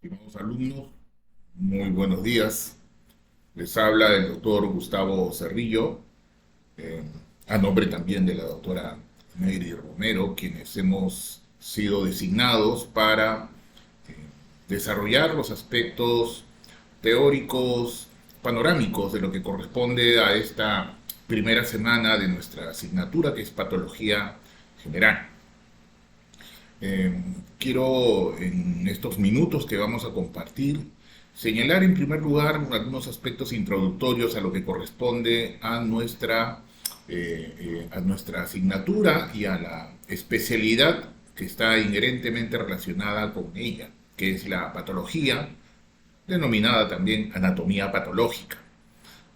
Estimados alumnos, muy buenos días. Les habla el doctor Gustavo Cerrillo, eh, a nombre también de la doctora Neyri Romero, quienes hemos sido designados para eh, desarrollar los aspectos teóricos, panorámicos de lo que corresponde a esta primera semana de nuestra asignatura, que es Patología General. Eh, Quiero en estos minutos que vamos a compartir señalar en primer lugar algunos aspectos introductorios a lo que corresponde a nuestra asignatura y a la especialidad que está inherentemente relacionada con ella, que es la patología, denominada también anatomía patológica.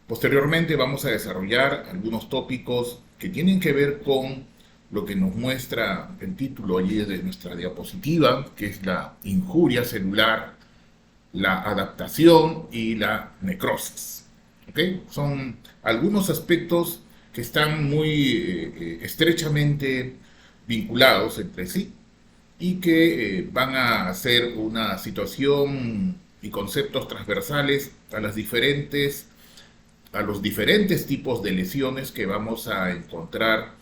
Posteriormente vamos a desarrollar algunos tópicos que tienen que ver con lo que nos muestra el título allí de nuestra diapositiva, que es la injuria celular, la adaptación y la necrosis. ¿Ok? Son algunos aspectos que están muy estrechamente vinculados entre sí y que van a ser una situación y conceptos transversales a los diferentes tipos de lesiones que vamos a encontrar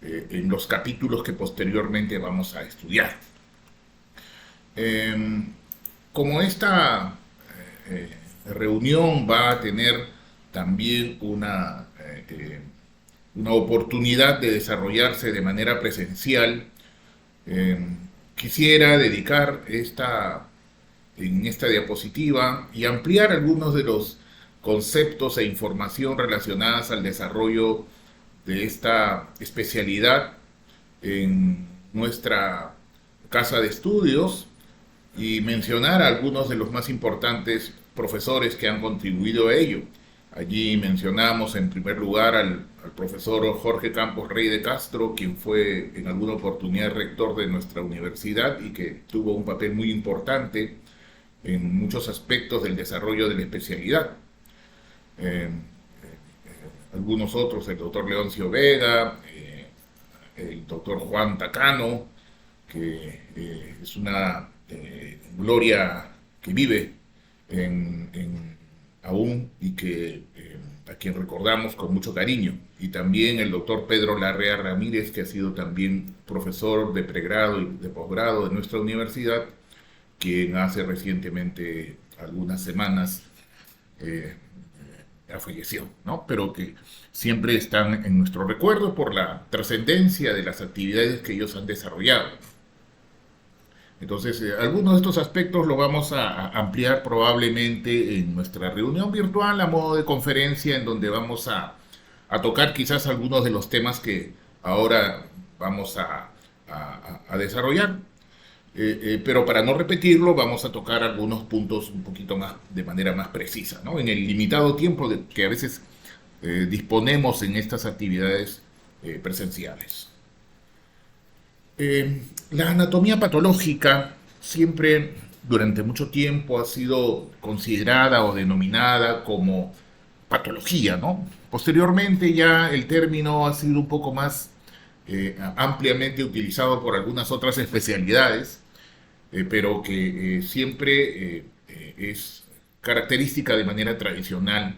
en los capítulos que posteriormente vamos a estudiar. Eh, Como esta reunión va a tener también una oportunidad de desarrollarse de manera presencial, eh, quisiera dedicar en esta diapositiva y ampliar algunos de los conceptos e información relacionadas al desarrollo de esta especialidad en nuestra casa de estudios y mencionar a algunos de los más importantes profesores que han contribuido a ello. Allí mencionamos en primer lugar al profesor Jorge Campos Rey de Castro, quien fue en alguna oportunidad rector de nuestra universidad y que tuvo un papel muy importante en muchos aspectos del desarrollo de la especialidad. Eh, Algunos otros, el doctor Leoncio Vega, el doctor Juan Tacano, que es una gloria que vive aún y que a quien recordamos con mucho cariño. Y también el doctor Pedro Larrea Ramírez, que ha sido también profesor de pregrado y de posgrado de nuestra universidad, quien hace recientemente algunas semanas eh, falleció, ¿no? Pero que siempre están en nuestro recuerdo por la trascendencia de las actividades que ellos han desarrollado. Entonces, algunos de estos aspectos lo vamos a ampliar probablemente en nuestra reunión virtual a modo de conferencia, en donde vamos a tocar quizás algunos de los temas que ahora vamos a desarrollar. Pero para no repetirlo, vamos a tocar algunos puntos un poquito más de manera más precisa, ¿no? En el limitado tiempo que a veces disponemos en estas actividades presenciales. La anatomía patológica siempre durante mucho tiempo ha sido considerada o denominada como patología, ¿no? Posteriormente ya el término ha sido un poco más ampliamente utilizado por algunas otras especialidades, pero que siempre es característica de manera tradicional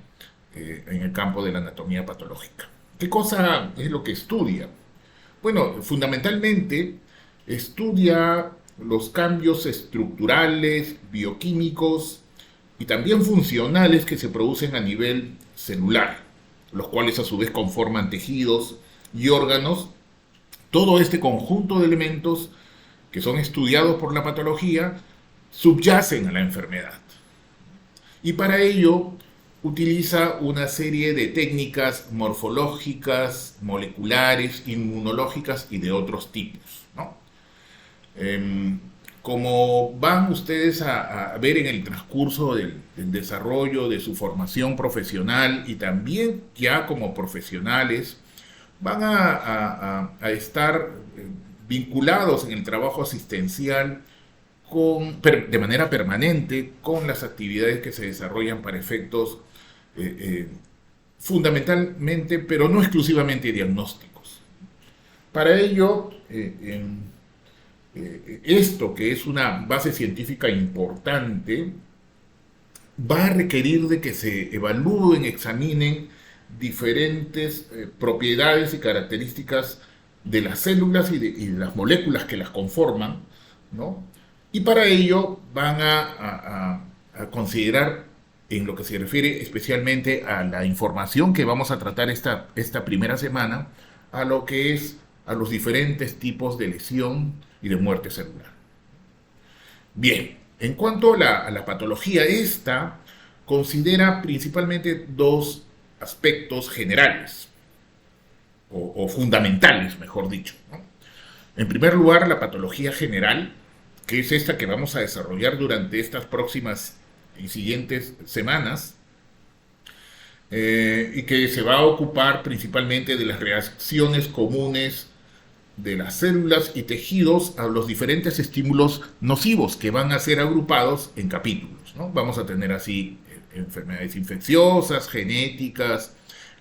en el campo de la anatomía patológica. ¿Qué cosa es lo que estudia? Bueno, fundamentalmente estudia los cambios estructurales, bioquímicos y también funcionales que se producen a nivel celular, los cuales a su vez conforman tejidos y órganos. Todo este conjunto de elementos que son estudiados por la patología subyacen a la enfermedad. Y para ello utiliza una serie de técnicas morfológicas, moleculares, inmunológicas y de otros tipos, ¿no? Como van ustedes a ver en el transcurso del desarrollo de su formación profesional y también ya como profesionales, van a estar vinculados en el trabajo asistencial de manera permanente con las actividades que se desarrollan para efectos eh, fundamentalmente, pero no exclusivamente diagnósticos. Para ello, esto, que es una base científica importante, va a requerir de que se evalúen, examinen diferentes propiedades y características de las células y de las moléculas que las conforman, ¿no? Y para ello van a considerar, en lo que se refiere especialmente a la información que vamos a tratar esta primera semana, a lo que es a los diferentes tipos de lesión y de muerte celular. Bien, en cuanto a la patología, esta considera principalmente dos aspectos generales, o fundamentales, mejor dicho, ¿no? En primer lugar, la patología general, que es esta que vamos a desarrollar durante estas próximas y siguientes semanas, y que se va a ocupar principalmente de las reacciones comunes de las células y tejidos a los diferentes estímulos nocivos que van a ser agrupados en capítulos, ¿no? Vamos a tener así enfermedades infecciosas, genéticas,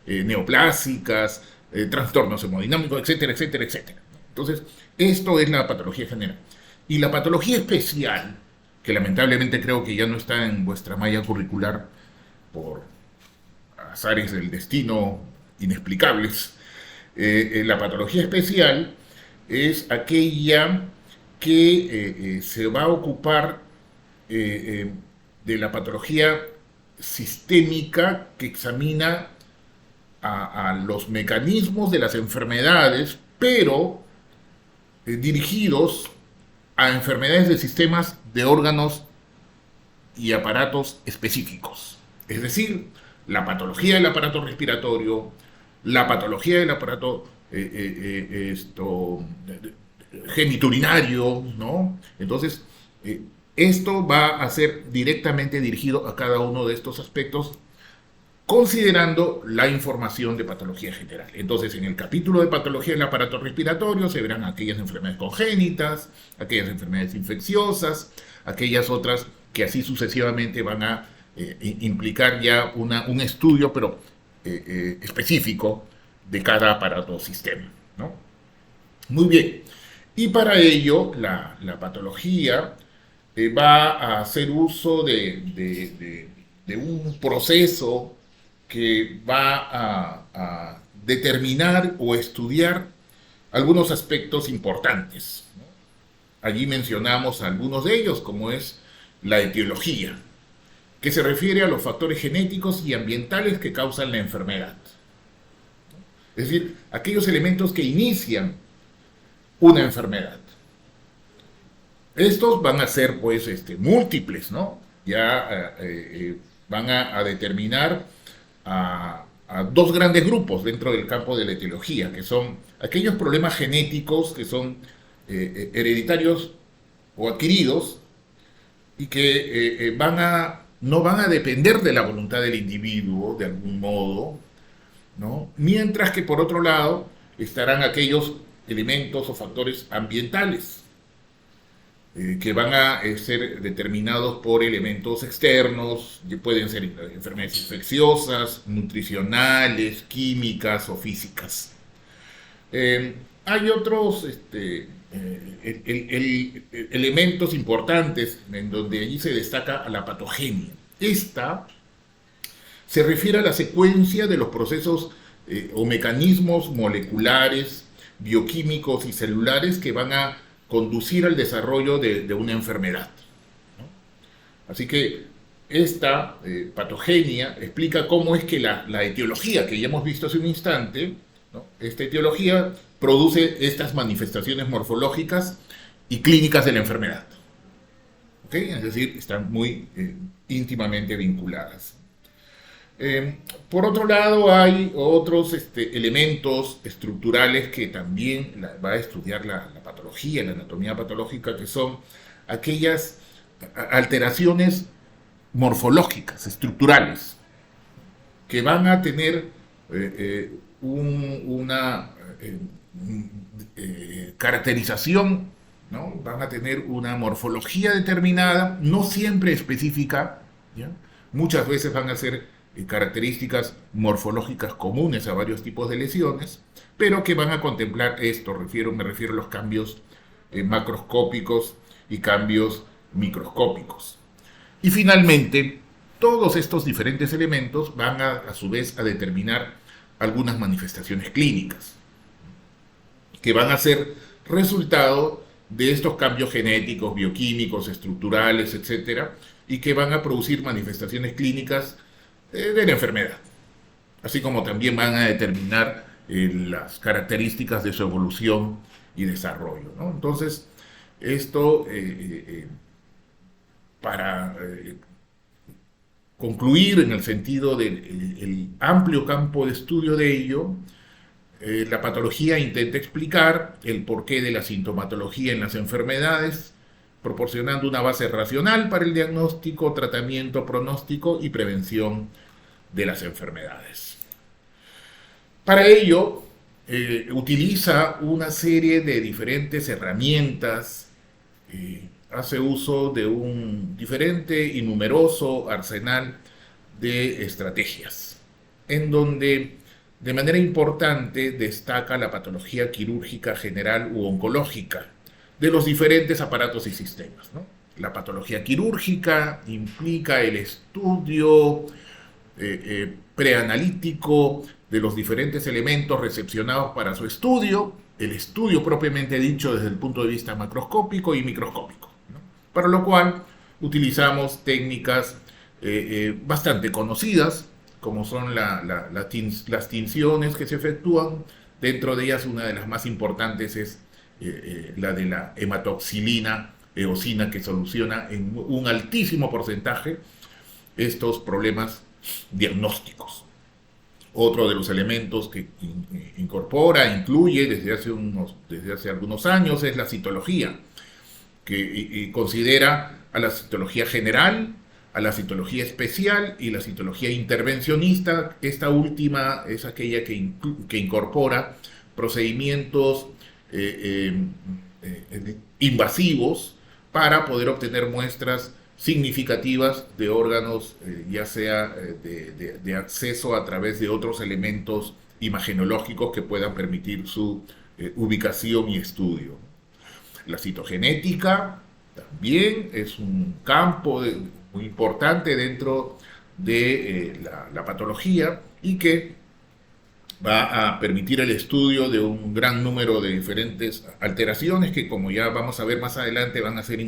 neoplásicas, trastornos hemodinámicos, etcétera, etcétera, etcétera. Entonces, esto es la patología general. Y la patología especial, que lamentablemente creo que ya no está en vuestra malla curricular por azares del destino inexplicables, la patología especial es aquella que se va a ocupar de la patología sistémica que examina a los mecanismos de las enfermedades, pero dirigidos a enfermedades de sistemas de órganos y aparatos específicos. Es decir, la patología del aparato respiratorio, la patología del aparato geniturinario, ¿no? Entonces, esto va a ser directamente dirigido a cada uno de estos aspectos, considerando la información de patología general. Entonces, en el capítulo de patología del aparato respiratorio se verán aquellas enfermedades congénitas, aquellas enfermedades infecciosas, aquellas otras que así sucesivamente van a implicar ya un estudio, pero específico de cada aparato o sistema, ¿no? Muy bien. Y para ello, la patología va a hacer uso de un proceso que va a determinar o estudiar algunos aspectos importantes, ¿no? Allí mencionamos algunos de ellos, como es la etiología, que se refiere a los factores genéticos y ambientales que causan la enfermedad. Es decir, aquellos elementos que inician una enfermedad. Estos van a ser, pues, múltiples, ¿no? Ya van a determinar a dos grandes grupos dentro del campo de la etiología, que son aquellos problemas genéticos que son hereditarios o adquiridos y que no van a depender de la voluntad del individuo, de algún modo, ¿no? Mientras que por otro lado estarán aquellos elementos o factores ambientales que van a ser determinados por elementos externos, que pueden ser enfermedades infecciosas, nutricionales, químicas o físicas. Hay otros elementos importantes en donde allí se destaca la patogenia. Esta se refiere a la secuencia de los procesos o mecanismos moleculares, bioquímicos y celulares que van a conducir al desarrollo de una enfermedad, ¿no? Así que esta patogenia explica cómo es que la etiología que ya hemos visto hace un instante, ¿no? Esta etiología produce estas manifestaciones morfológicas y clínicas de la enfermedad, ¿ok? Es decir, están muy íntimamente vinculadas. Por otro lado, hay otros elementos estructurales que también va a estudiar la patología, la anatomía patológica, que son aquellas alteraciones morfológicas, estructurales, que van a tener una caracterización, ¿no? Van a tener una morfología determinada, no siempre específica, ¿ya? Muchas veces van a ser características morfológicas comunes a varios tipos de lesiones, pero que van a contemplar esto, me refiero a los cambios macroscópicos y cambios microscópicos. Y finalmente, todos estos diferentes elementos van a su vez a determinar algunas manifestaciones clínicas que van a ser resultado de estos cambios genéticos, bioquímicos, estructurales, etcétera, y que van a producir manifestaciones clínicas de la enfermedad, así como también van a determinar las características de su evolución y desarrollo, ¿no? Entonces, esto para concluir en el sentido del amplio campo de estudio de ello, la patología intenta explicar el porqué de la sintomatología en las enfermedades, proporcionando una base racional para el diagnóstico, tratamiento, pronóstico y prevención de las enfermedades. Para ello, utiliza una serie de diferentes herramientas, hace uso de un diferente y numeroso arsenal de estrategias, en donde de manera importante destaca la patología quirúrgica general u oncológica de los diferentes aparatos y sistemas, ¿no? La patología quirúrgica implica el estudio preanalítico de los diferentes elementos recepcionados para su estudio, el estudio propiamente dicho desde el punto de vista macroscópico y microscópico, ¿no? Para lo cual utilizamos técnicas bastante conocidas, como son las tinciones que se efectúan. Dentro de ellas, una de las más importantes es la de la hematoxilina eosina, que soluciona en un altísimo porcentaje estos problemas diagnósticos. Otro de los elementos que incluye desde hace algunos años es la citología, que considera a la citología general, a la citología especial y la citología intervencionista. Esta última es aquella que incorpora procedimientos invasivos para poder obtener muestras significativas de órganos, ya sea de acceso a través de otros elementos imagenológicos que puedan permitir su ubicación y estudio. La citogenética también es un campo muy importante dentro de la patología, y que va a permitir el estudio de un gran número de diferentes alteraciones que, como ya vamos a ver más adelante, van a ser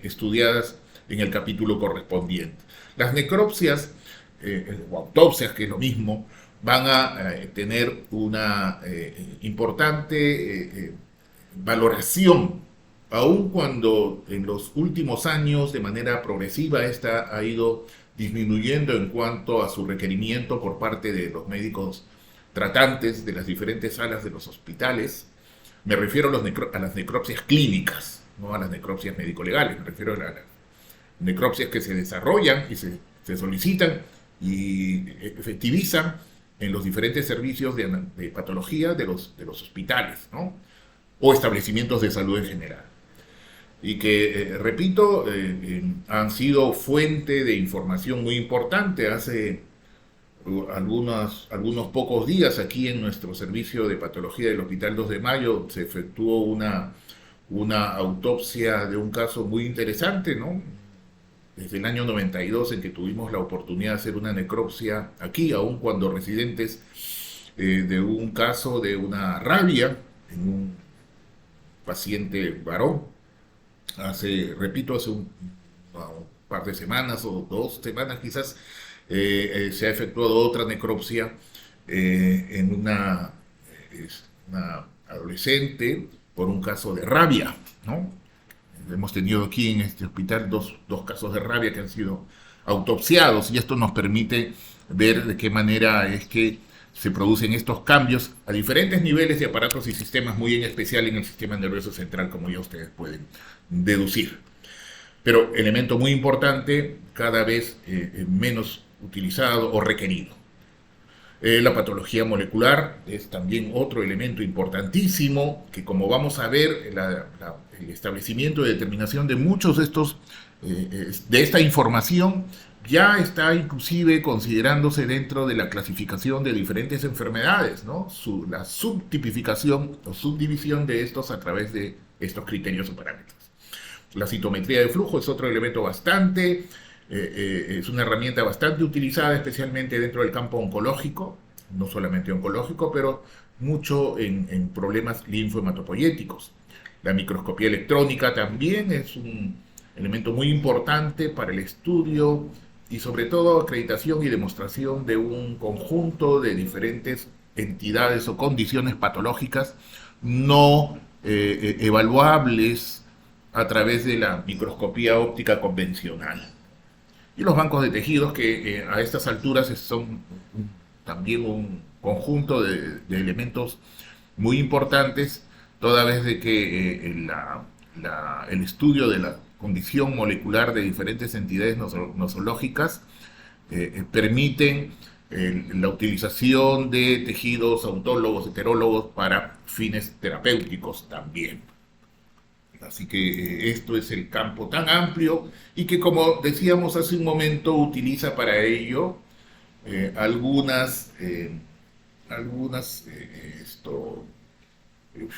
estudiadas en el capítulo correspondiente. Las necropsias o autopsias, que es lo mismo, van a tener una importante valoración, aun cuando en los últimos años de manera progresiva esta ha ido disminuyendo en cuanto a su requerimiento por parte de los médicos tratantes de las diferentes salas de los hospitales. Me refiero a las necropsias clínicas, no a las necropsias médico-legales. Me refiero a las necropsias que se desarrollan y se solicitan y efectivizan en los diferentes servicios de patología de los hospitales, ¿no? O establecimientos de salud en general. Y que, repito, han sido fuente de información muy importante. Hace algunos pocos días, aquí en nuestro servicio de patología del Hospital 2 de Mayo, se efectuó una autopsia de un caso muy interesante, ¿no? Desde el año 92, en que tuvimos la oportunidad de hacer una necropsia aquí, aun cuando residentes, de un caso de una rabia en un paciente varón. Hace un par de semanas o 2 semanas quizás, se ha efectuado otra necropsia en una adolescente por un caso de rabia, ¿no? Hemos tenido aquí en este hospital dos casos de rabia que han sido autopsiados, y esto nos permite ver de qué manera es que se producen estos cambios a diferentes niveles de aparatos y sistemas, muy en especial en el sistema nervioso central, como ya ustedes pueden deducir. Pero elemento muy importante, cada vez menos utilizado o requerido. La patología molecular es también otro elemento importantísimo, que, como vamos a ver, el establecimiento y determinación de muchos de esta información ya está inclusive considerándose dentro de la clasificación de diferentes enfermedades, ¿no? La subtipificación o subdivisión de estos a través de estos criterios o parámetros. La citometría de flujo es otro elemento es una herramienta bastante utilizada, especialmente dentro del campo oncológico, no solamente oncológico, pero mucho en problemas linfohematopoyéticos. La microscopía electrónica también es un elemento muy importante para el estudio y sobre todo acreditación y demostración de un conjunto de diferentes entidades o condiciones patológicas no evaluables a través de la microscopía óptica convencional. Y los bancos de tejidos que a estas alturas son también un conjunto de elementos muy importantes, toda vez de que el estudio de la condición molecular de diferentes entidades nosológicas permiten la utilización de tejidos autólogos, heterólogos para fines terapéuticos también. Así que esto es el campo tan amplio y que, como decíamos hace un momento, utiliza para ello algunas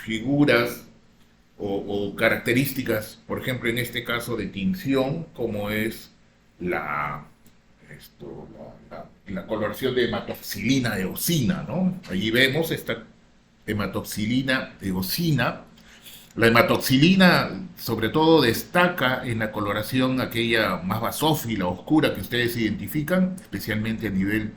figuras o características, por ejemplo, en este caso de tinción, como es la, la coloración de hematoxilina eosina, ¿no? Allí vemos esta hematoxilina eosina. La hematoxilina, sobre todo, destaca en la coloración aquella más basófila, oscura, que ustedes identifican, especialmente a nivel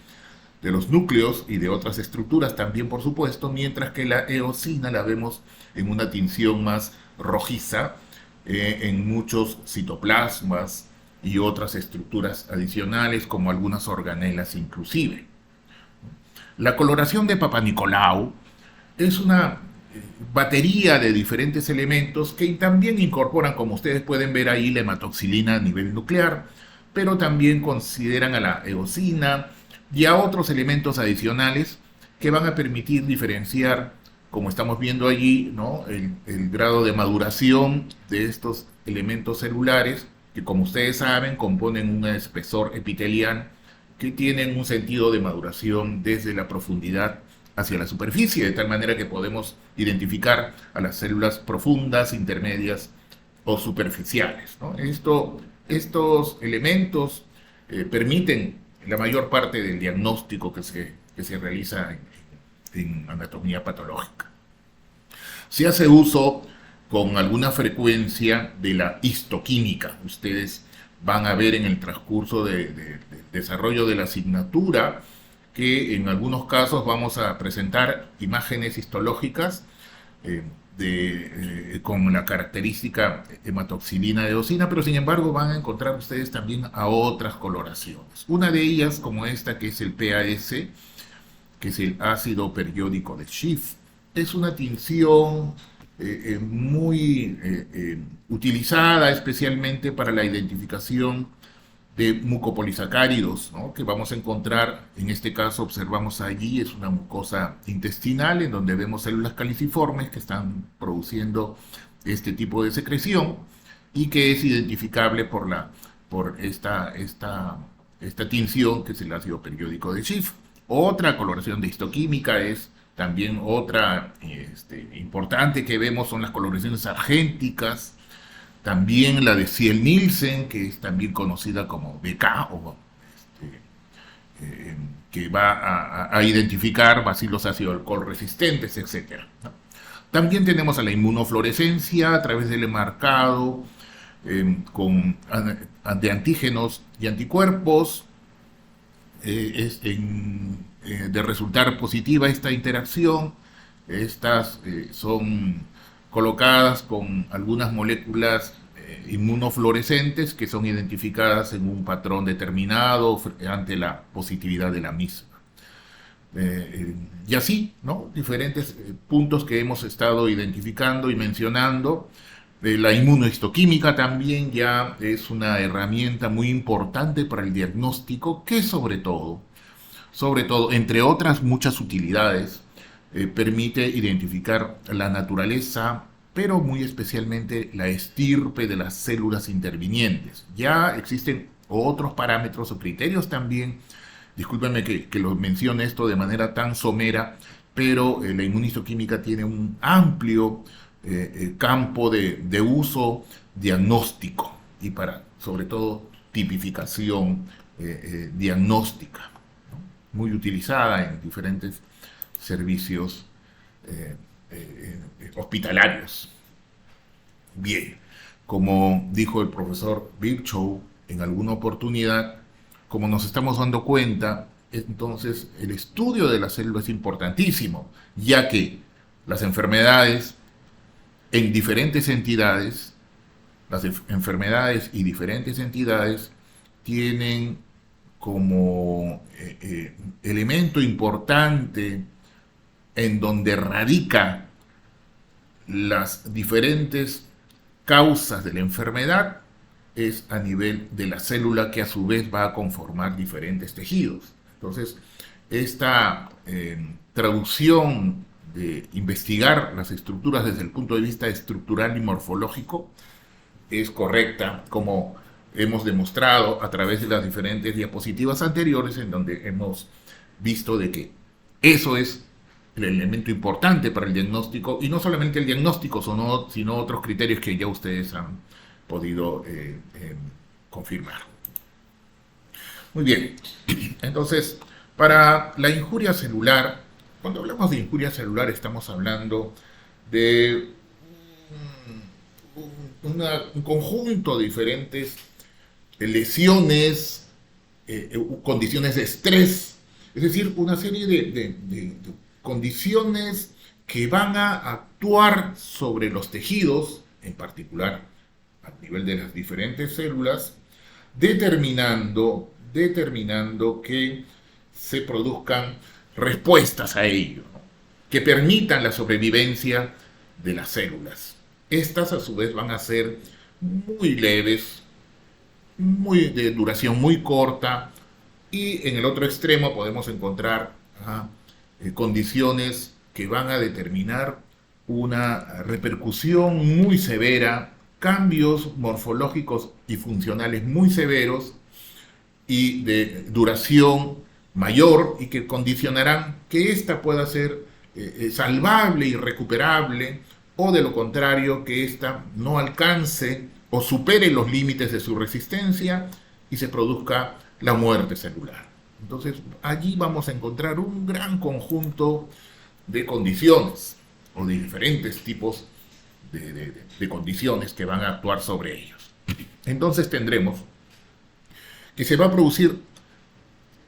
de los núcleos y de otras estructuras también, por supuesto, mientras que la eosina la vemos en una tinción más rojiza en muchos citoplasmas y otras estructuras adicionales, como algunas organelas inclusive. La coloración de Papanicolau es una batería de diferentes elementos que también incorporan, como ustedes pueden ver ahí, la hematoxilina a nivel nuclear, pero también consideran a la eosina y a otros elementos adicionales que van a permitir diferenciar, como estamos viendo allí, ¿no?, el grado de maduración de estos elementos celulares que, como ustedes saben, componen un espesor epitelial que tienen un sentido de maduración desde la profundidad hacia la superficie, de tal manera que podemos identificar a las células profundas, intermedias o superficiales, ¿no? Estos elementos permiten la mayor parte del diagnóstico que se realiza en anatomía patológica. Se hace uso con alguna frecuencia de la histoquímica. Ustedes van a ver en el transcurso del desarrollo de la asignatura que en algunos casos vamos a presentar imágenes histológicas con la característica hematoxilina eosina, pero sin embargo van a encontrar ustedes también a otras coloraciones. Una de ellas, como esta, que es el PAS, que es el ácido periódico de Schiff, es una tinción muy utilizada especialmente para la identificación de mucopolisacáridos, ¿no?, que vamos a encontrar, en este caso observamos allí, es una mucosa intestinal en donde vemos células caliciformes que están produciendo este tipo de secreción y que es identificable por esta tinción, que es el ácido periódico de Schiff. Otra coloración de histoquímica es también otra importante que vemos, son las coloraciones argénticas. También la de Ziel-Nielsen, que es también conocida como BK, que va a identificar bacilos ácido alcohol resistentes, etc., ¿no? También tenemos a la inmunofluorescencia a través del marcado de antígenos y anticuerpos. De resultar positiva esta interacción, estas son colocadas con algunas moléculas inmunofluorescentes que son identificadas en un patrón determinado ante la positividad de la misma. Y así, ¿no?, diferentes puntos que hemos estado identificando y mencionando. La inmunohistoquímica también ya es una herramienta muy importante para el diagnóstico que sobre todo, entre otras muchas utilidades, permite identificar la naturaleza, pero muy especialmente la estirpe de las células intervinientes. Ya existen otros parámetros o criterios también, discúlpenme que lo mencione esto de manera tan somera, pero la inmunohistoquímica tiene un amplio campo de uso diagnóstico y para, sobre todo, tipificación diagnóstica, ¿no? Muy utilizada en diferentes servicios hospitalarios. Bien, como dijo el profesor Virchow en alguna oportunidad, como nos estamos dando cuenta, entonces el estudio de la célula es importantísimo, ya que las enfermedades en diferentes entidades, enfermedades y diferentes entidades tienen como elemento importante en donde radica las diferentes causas de la enfermedad es a nivel de la célula que a su vez va a conformar diferentes tejidos. Entonces, esta traducción de investigar las estructuras desde el punto de vista estructural y morfológico es correcta, como hemos demostrado a través de las diferentes diapositivas anteriores, en donde hemos visto de que eso es el elemento importante para el diagnóstico, y no solamente el diagnóstico, sino otros criterios que ya ustedes han podido confirmar. Muy bien, entonces, para la injuria celular, cuando hablamos de injuria celular estamos hablando de un conjunto de diferentes lesiones, condiciones de estrés, es decir, una serie de condiciones que van a actuar sobre los tejidos, en particular a nivel de las diferentes células, determinando que se produzcan respuestas a ello, ¿no? Que permitan la sobrevivencia de las células. Estas a su vez van a ser muy leves, de duración muy corta, y en el otro extremo podemos encontrar condiciones que van a determinar una repercusión muy severa, cambios morfológicos y funcionales muy severos y de duración mayor, y que condicionarán que ésta pueda ser salvable y recuperable, o de lo contrario, que ésta no alcance o supere los límites de su resistencia y se produzca la muerte celular. Entonces, allí vamos a encontrar un gran conjunto de condiciones o de diferentes tipos de condiciones que van a actuar sobre ellos. Entonces tendremos que se va a producir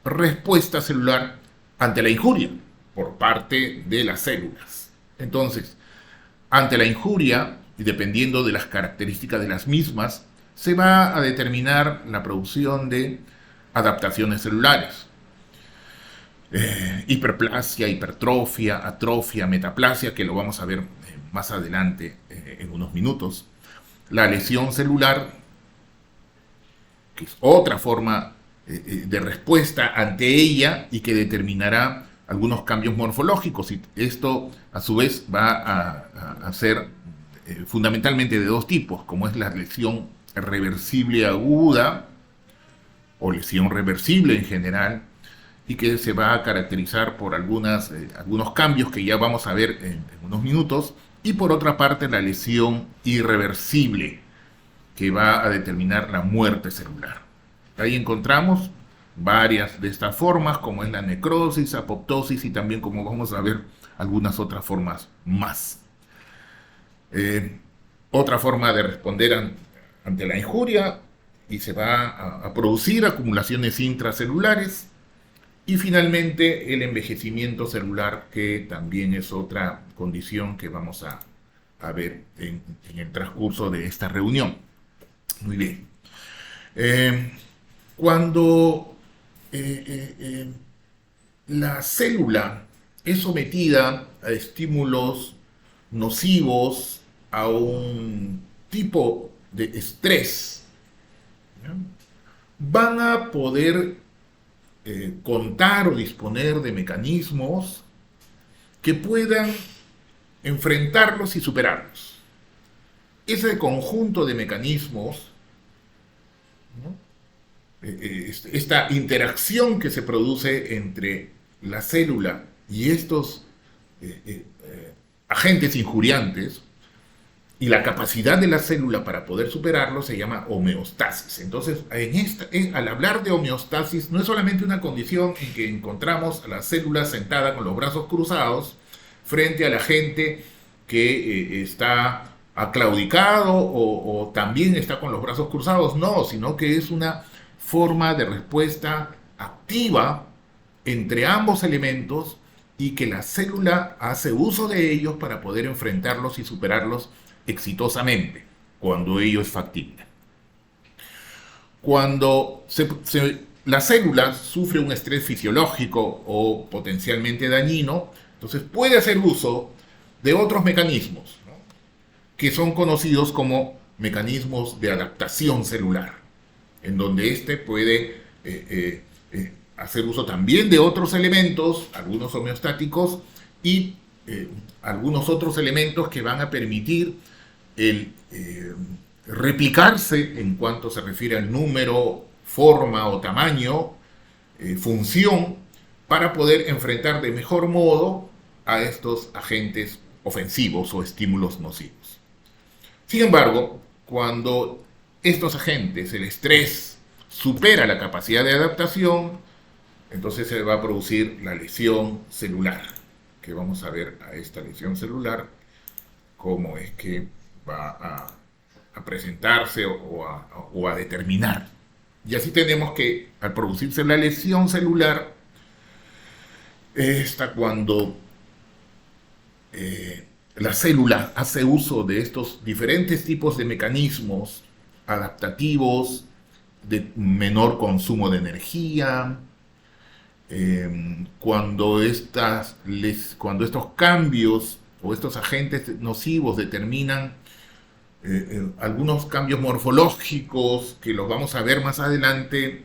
respuesta celular ante la injuria por parte de las células. Entonces, ante la injuria, y dependiendo de las características de las mismas, se va a determinar la producción de adaptaciones celulares. Hiperplasia, hipertrofia, atrofia, metaplasia, que lo vamos a ver más adelante en unos minutos. La lesión celular, que es otra forma de respuesta ante ella y que determinará algunos cambios morfológicos, y esto a su vez va a ser fundamentalmente de dos tipos, como es la lesión reversible aguda o lesión reversible en general, y que se va a caracterizar por algunos cambios que ya vamos a ver en unos minutos, y por otra parte la lesión irreversible, que va a determinar la muerte celular. Ahí encontramos varias de estas formas, como es la necrosis, apoptosis, y también, como vamos a ver, algunas otras formas más. Otra forma de responder ante la injuria, y se va a producir acumulaciones intracelulares, y finalmente el envejecimiento celular, que también es otra condición que vamos a ver en el transcurso de esta reunión. Muy bien. Cuando la célula es sometida a estímulos nocivos, a un tipo de estrés, ¿ya?, van a poder contar o disponer de mecanismos que puedan enfrentarlos y superarlos. Ese conjunto de mecanismos, ¿no?, esta interacción que se produce entre la célula y estos agentes injuriantes, Y la capacidad de la célula para poder superarlo se llama homeostasis. Entonces, al hablar de homeostasis, no es solamente una condición en que encontramos a la célula sentada con los brazos cruzados frente a la gente que está aclaudicado o también está con los brazos cruzados. No, sino que es una forma de respuesta activa entre ambos elementos y que la célula hace uso de ellos para poder enfrentarlos y superarlos exitosamente, cuando ello es factible. Cuando la célula sufre un estrés fisiológico o potencialmente dañino, entonces puede hacer uso de otros mecanismos, ¿no?, que son conocidos como mecanismos de adaptación celular, en donde éste puede hacer uso también de otros elementos, algunos homeostáticos, y algunos otros elementos que van a permitir el replicarse en cuanto se refiere al número, forma o tamaño, función, para poder enfrentar de mejor modo a estos agentes ofensivos o estímulos nocivos. Sin embargo, cuando estos agentes, el estrés, supera la capacidad de adaptación, entonces se va a producir la lesión celular, que vamos a ver a esta lesión celular cómo es que va a presentarse o a determinar. Y así tenemos que, al producirse la lesión celular, está cuando la célula hace uso de estos diferentes tipos de mecanismos adaptativos, de menor consumo de energía, cuando estos cambios o estos agentes nocivos determinan algunos cambios morfológicos que los vamos a ver más adelante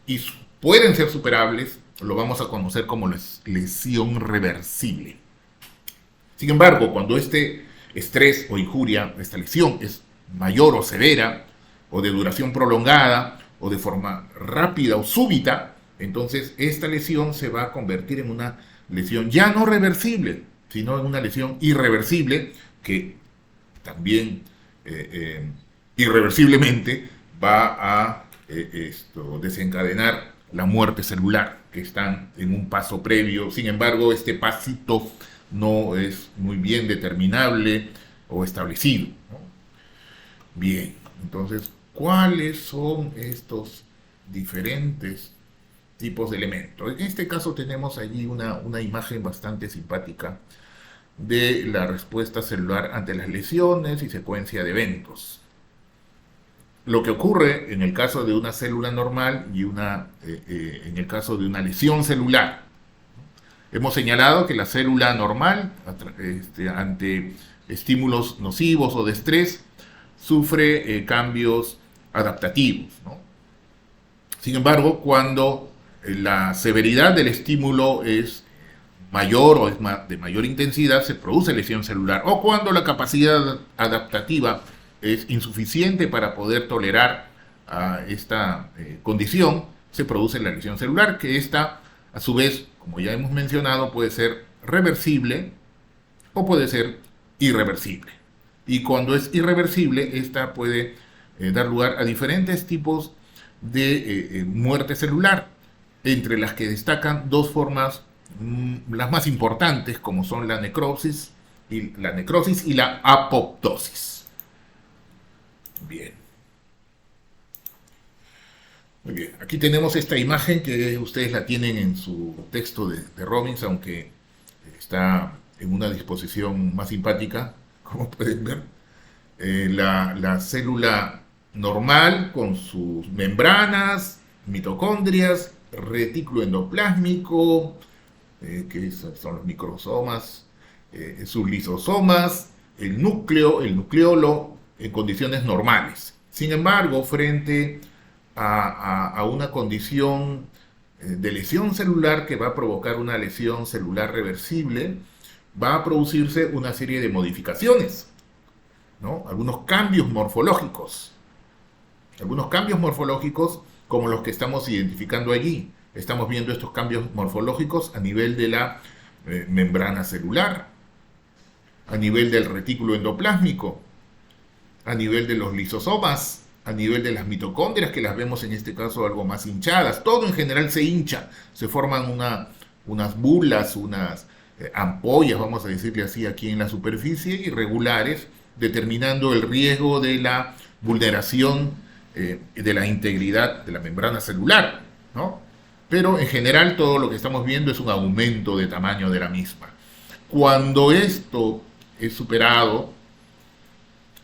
y pueden ser superables, lo vamos a conocer como lesión reversible. Sin embargo, cuando este estrés o injuria, esta lesión es mayor o severa, o de duración prolongada, o de forma rápida o súbita, entonces esta lesión se va a convertir en una lesión ya no reversible, sino en una lesión irreversible que también irreversiblemente va a desencadenar la muerte celular, que están en un paso previo. Sin embargo, este pasito no es muy bien determinable o establecido, ¿no? Bien, entonces, ¿cuáles son estos diferentes tipos de elementos? En este caso tenemos allí una imagen bastante simpática de la respuesta celular ante las lesiones y secuencia de eventos. Lo que ocurre en el caso de una célula normal y en el caso de una lesión celular. Hemos señalado que la célula normal, ante estímulos nocivos o de estrés, sufre cambios adaptativos, ¿no? Sin embargo, cuando la severidad del estímulo es mayor o es de mayor intensidad, se produce lesión celular. O cuando la capacidad adaptativa es insuficiente para poder tolerar a esta condición, se produce la lesión celular, que esta, a su vez, como ya hemos mencionado, puede ser reversible o puede ser irreversible. Y cuando es irreversible, esta puede dar lugar a diferentes tipos de muerte celular, entre las que destacan dos formas, las más importantes, como son la necrosis y la apoptosis. Bien. Muy bien. Aquí tenemos esta imagen que ustedes la tienen en su texto de Robbins, aunque está en una disposición más simpática, como pueden ver. La célula normal con sus membranas, mitocondrias, retículo endoplásmico, que son los microsomas, sus lisosomas, el núcleo, el nucleolo, en condiciones normales. Sin embargo, frente a una condición de lesión celular que va a provocar una lesión celular reversible, va a producirse una serie de modificaciones, ¿no? Algunos cambios morfológicos como los que estamos identificando allí. Estamos viendo estos cambios morfológicos a nivel de la membrana celular. a nivel del retículo endoplásmico, a nivel de los lisosomas, a nivel de las mitocondrias, que las vemos en este caso algo más hinchadas. Todo en general se hincha, se forman unas bulas, unas ampollas, vamos a decirle así, aquí en la superficie, irregulares, determinando el riesgo de la vulneración de la integridad de la membrana celular, ¿no? Pero en general todo lo que estamos viendo es un aumento de tamaño de la misma. Cuando esto es superado,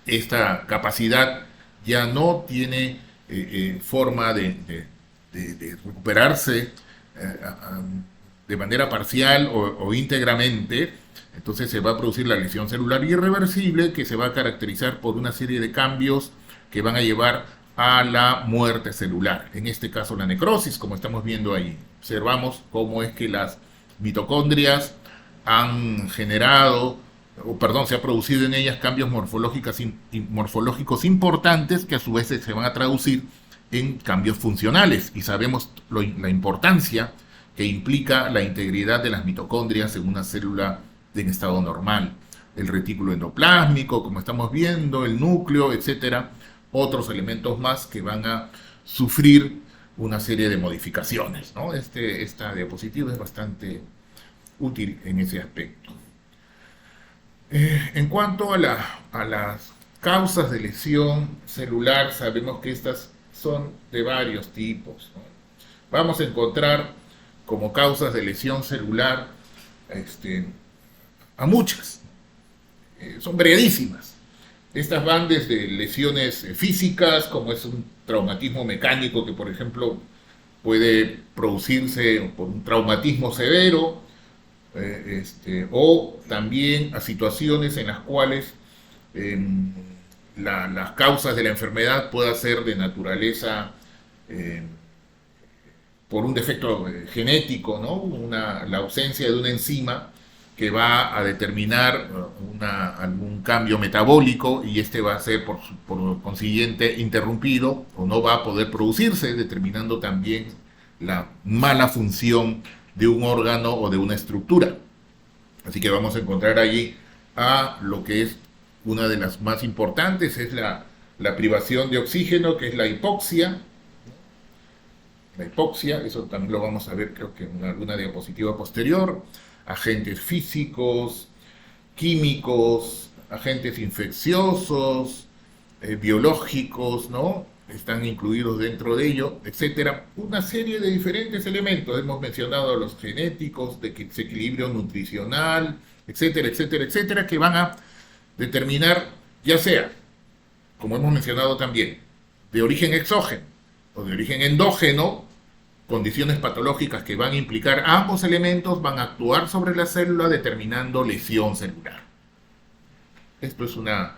esta capacidad ya no tiene forma de recuperarse de manera parcial o íntegramente, entonces se va a producir la lesión celular irreversible que se va a caracterizar por una serie de cambios que van a llevar a la muerte celular. En este caso la necrosis, como estamos viendo ahí. Observamos cómo es que las mitocondrias han generado, o perdón, se ha producido en ellas cambios morfológicos importantes que a su vez se van a traducir en cambios funcionales. Y sabemos la importancia que implica la integridad de las mitocondrias en una célula en estado normal. El retículo endoplásmico, como estamos viendo, el núcleo, etcétera, otros elementos más que van a sufrir una serie de modificaciones, ¿no? Esta diapositiva es bastante útil en ese aspecto. En cuanto a las causas de lesión celular, sabemos que estas son de varios tipos, ¿no? Vamos a encontrar como causas de lesión celular a muchas, son variadísimas. Estas van desde lesiones físicas, como es un traumatismo mecánico que, por ejemplo, puede producirse por un traumatismo severo, o también a situaciones en las cuales las causas de la enfermedad puedan ser de naturaleza por un defecto genético, ¿no? La ausencia de una enzima que va a determinar algún cambio metabólico y este va a ser por consiguiente interrumpido o no va a poder producirse, determinando también la mala función de un órgano o de una estructura. Así que vamos a encontrar allí a lo que es una de las más importantes, es la privación de oxígeno, que es la hipoxia. La hipoxia, eso también lo vamos a ver creo que en alguna diapositiva posterior. Agentes físicos, químicos, agentes infecciosos, biológicos, ¿no? Están incluidos dentro de ello, etcétera. Una serie de diferentes elementos. Hemos mencionado los genéticos, de desequilibrio nutricional, etcétera, etcétera, etcétera, que van a determinar, ya sea, como hemos mencionado también, de origen exógeno o de origen endógeno, condiciones patológicas que van a implicar ambos elementos, van a actuar sobre la célula determinando lesión celular. Esto es una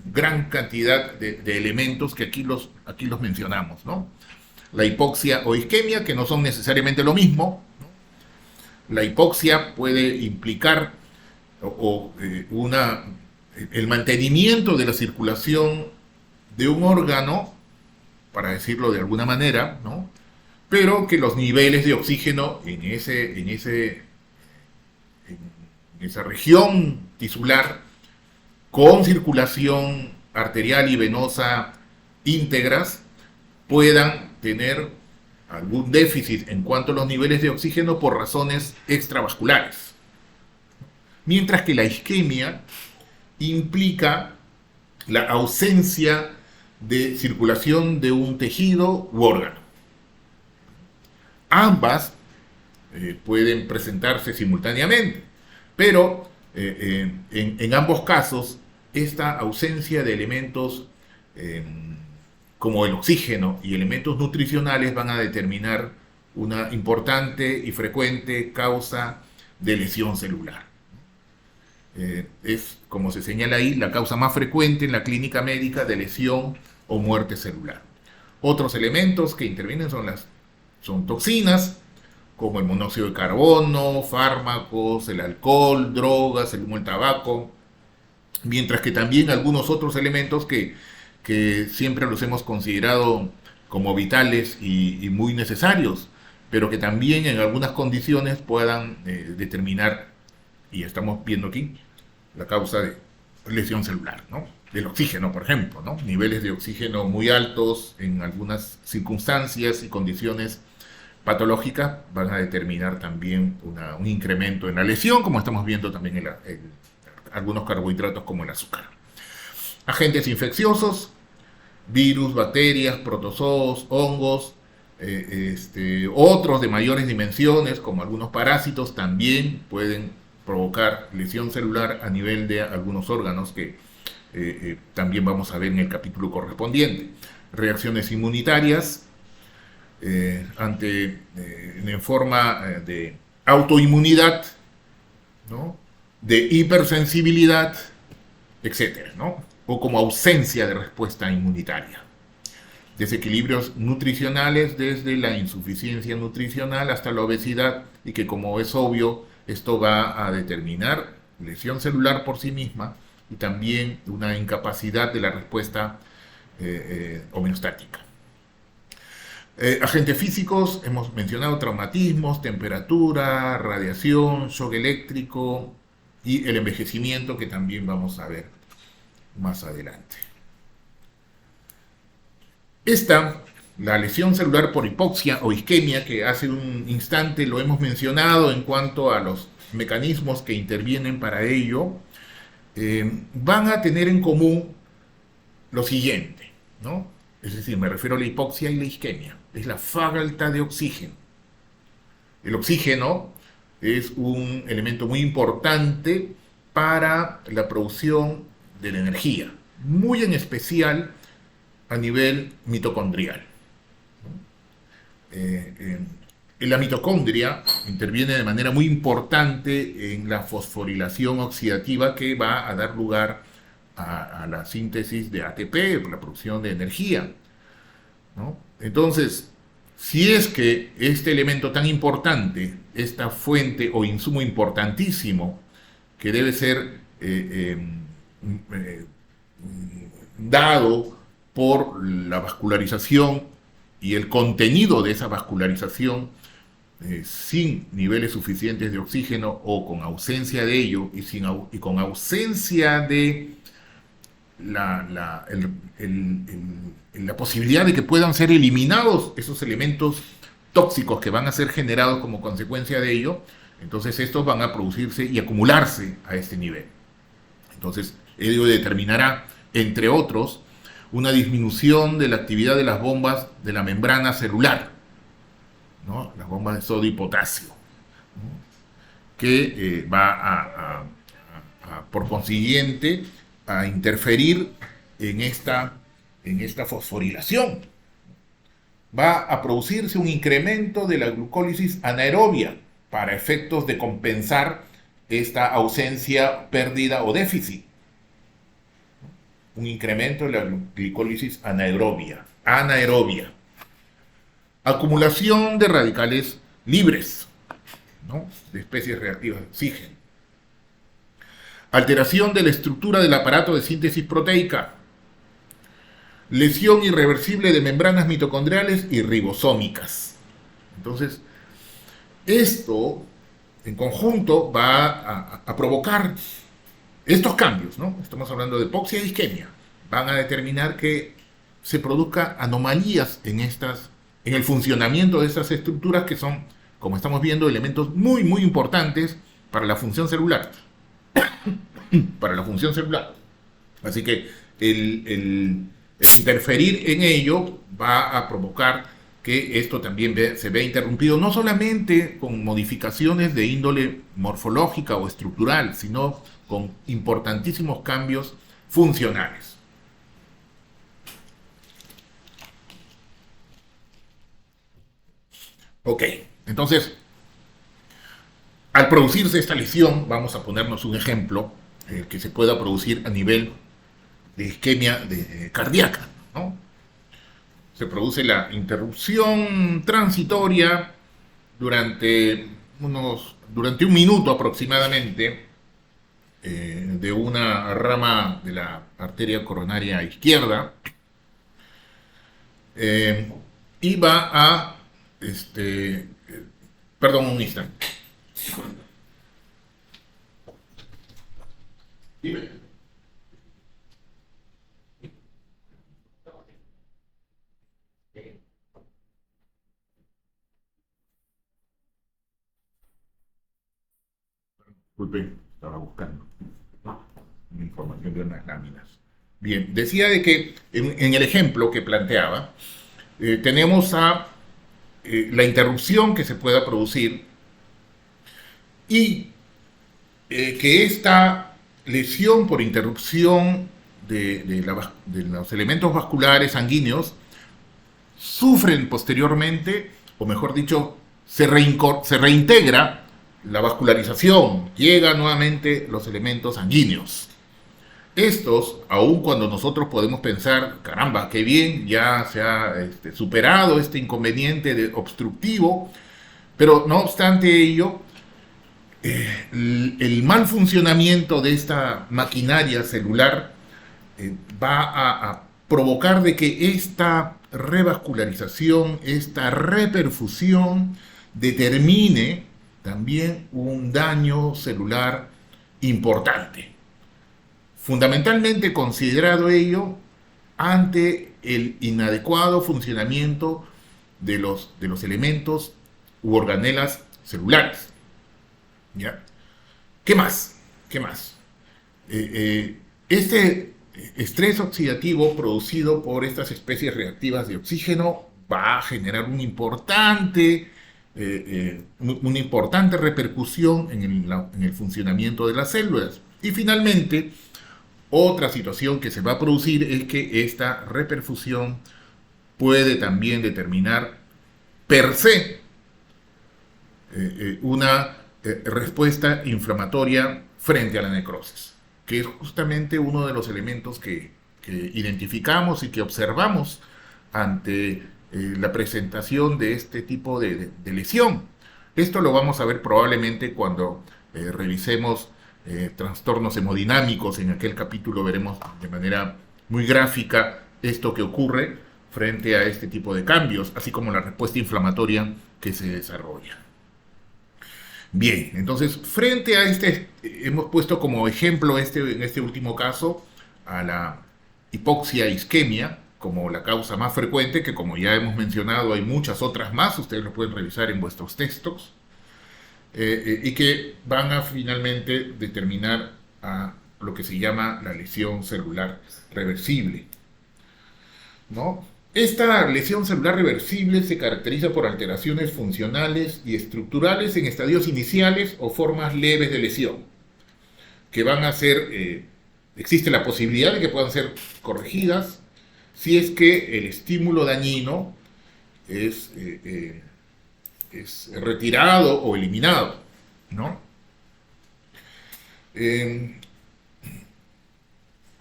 gran cantidad de elementos que aquí los mencionamos, ¿no? La hipoxia o isquemia, que no son necesariamente lo mismo, ¿no? La hipoxia puede implicar el mantenimiento de la circulación de un órgano, para decirlo de alguna manera, ¿no? Pero que los niveles de oxígeno en esa región tisular con circulación arterial y venosa íntegras puedan tener algún déficit en cuanto a los niveles de oxígeno por razones extravasculares. Mientras que la isquemia implica la ausencia de circulación de un tejido u órgano. Ambas pueden presentarse simultáneamente, pero en ambos casos esta ausencia de elementos como el oxígeno y elementos nutricionales van a determinar una importante y frecuente causa de lesión celular. Es, como se señala ahí, la causa más frecuente en la clínica médica de lesión o muerte celular. Otros elementos que intervienen son toxinas, como el monóxido de carbono, fármacos, el alcohol, drogas, el humo del tabaco, mientras que también algunos otros elementos que siempre los hemos considerado como vitales y muy necesarios, pero que también en algunas condiciones puedan determinar, y estamos viendo aquí, la causa de lesión celular, ¿no? Del oxígeno, por ejemplo, ¿no? Niveles de oxígeno muy altos en algunas circunstancias y condiciones patológicas van a determinar también un incremento en la lesión, como estamos viendo también en algunos carbohidratos como el azúcar. Agentes infecciosos, virus, bacterias, protozoos, hongos, otros de mayores dimensiones, como algunos parásitos, también pueden provocar lesión celular a nivel de algunos órganos que también vamos a ver en el capítulo correspondiente. Reacciones inmunitarias en forma de autoinmunidad, ¿no? De hipersensibilidad, etcétera, ¿no? O como ausencia de respuesta inmunitaria. Desequilibrios nutricionales desde la insuficiencia nutricional hasta la obesidad, y que, como es obvio, esto va a determinar lesión celular por sí misma y también una incapacidad de la respuesta homeostática. Agentes físicos, hemos mencionado traumatismos, temperatura, radiación, shock eléctrico y el envejecimiento, que también vamos a ver más adelante. La lesión celular por hipoxia o isquemia, que hace un instante lo hemos mencionado en cuanto a los mecanismos que intervienen para ello, van a tener en común lo siguiente, ¿no? Es decir, me refiero a la hipoxia y la isquemia. Es la falta de oxígeno. El oxígeno es un elemento muy importante para la producción de la energía, muy en especial a nivel mitocondrial. La mitocondria interviene de manera muy importante en la fosforilación oxidativa, que va a dar lugar a la síntesis de ATP, la producción de energía, ¿no? Entonces, si es que este elemento tan importante, esta fuente o insumo importantísimo, que debe ser dado por la vascularización y el contenido de esa vascularización, sin niveles suficientes de oxígeno o con ausencia de ello, y con ausencia de la posibilidad de que puedan ser eliminados esos elementos tóxicos que van a ser generados como consecuencia de ello, entonces estos van a producirse y acumularse a este nivel. Entonces, ello determinará, entre otros, una disminución de la actividad de las bombas de la membrana celular, ¿no? Las bombas de sodio y potasio, ¿no? Que va por consiguiente, a interferir en esta fosforilación. Va a producirse un incremento de la glucólisis anaerobia para efectos de compensar esta ausencia, pérdida o déficit. Un incremento de la glucólisis anaerobia. Acumulación de radicales libres, ¿no? De especies reactivas de oxígeno. Alteración de la estructura del aparato de síntesis proteica. Lesión irreversible de membranas mitocondriales y ribosómicas. Entonces, esto en conjunto va a provocar estos cambios, ¿no? Estamos hablando de hipoxia e isquemia. Van a determinar que se produzcan anomalías en el funcionamiento de estas estructuras, que son, como estamos viendo, elementos muy, muy importantes para la función celular. Así que el interferir en ello va a provocar que esto también se vea interrumpido, no solamente con modificaciones de índole morfológica o estructural, sino con importantísimos cambios funcionales. Ok, entonces, al producirse esta lesión, vamos a ponernos un ejemplo que se pueda producir a nivel de isquemia cardíaca, ¿no? Se produce la interrupción transitoria durante un minuto aproximadamente, de una rama de la arteria coronaria izquierda, y va a Perdón, un instante. Dime. Disculpe, estaba buscando información de unas láminas. Bien, decía de que en el ejemplo que planteaba, tenemos a la interrupción que se pueda producir y que esta lesión por interrupción de los elementos vasculares sanguíneos sufren posteriormente, o mejor dicho, se reintegra la vascularización, llegan nuevamente los elementos sanguíneos. Estos, aun cuando nosotros podemos pensar, caramba, qué bien, ya se ha superado este inconveniente de obstructivo, pero no obstante ello, el mal funcionamiento de esta maquinaria celular va a provocar de que esta revascularización, esta reperfusión, determine también un daño celular importante. Fundamentalmente considerado ello ante el inadecuado funcionamiento de los elementos u organelas celulares. ¿Ya? ¿Qué más? ¿Qué más? Este estrés oxidativo producido por estas especies reactivas de oxígeno va a generar una importante repercusión en el funcionamiento de las células. Y finalmente, otra situación que se va a producir es que esta reperfusión puede también determinar per se una respuesta inflamatoria frente a la necrosis, que es justamente uno de los elementos que identificamos y que observamos ante la presentación de este tipo de lesión. Esto lo vamos a ver probablemente cuando revisemos trastornos hemodinámicos. En aquel capítulo veremos de manera muy gráfica esto que ocurre frente a este tipo de cambios, así como la respuesta inflamatoria que se desarrolla. Bien, entonces, frente a hemos puesto como ejemplo en este último caso a la hipoxia isquemia como la causa más frecuente, que como ya hemos mencionado hay muchas otras más, ustedes lo pueden revisar en vuestros textos, y que van a finalmente determinar a lo que se llama la lesión celular reversible, ¿no? Esta lesión celular reversible se caracteriza por alteraciones funcionales y estructurales en estadios iniciales o formas leves de lesión, que van a ser, existe la posibilidad de que puedan ser corregidas si es que el estímulo dañino es retirado o eliminado, ¿no? Eh,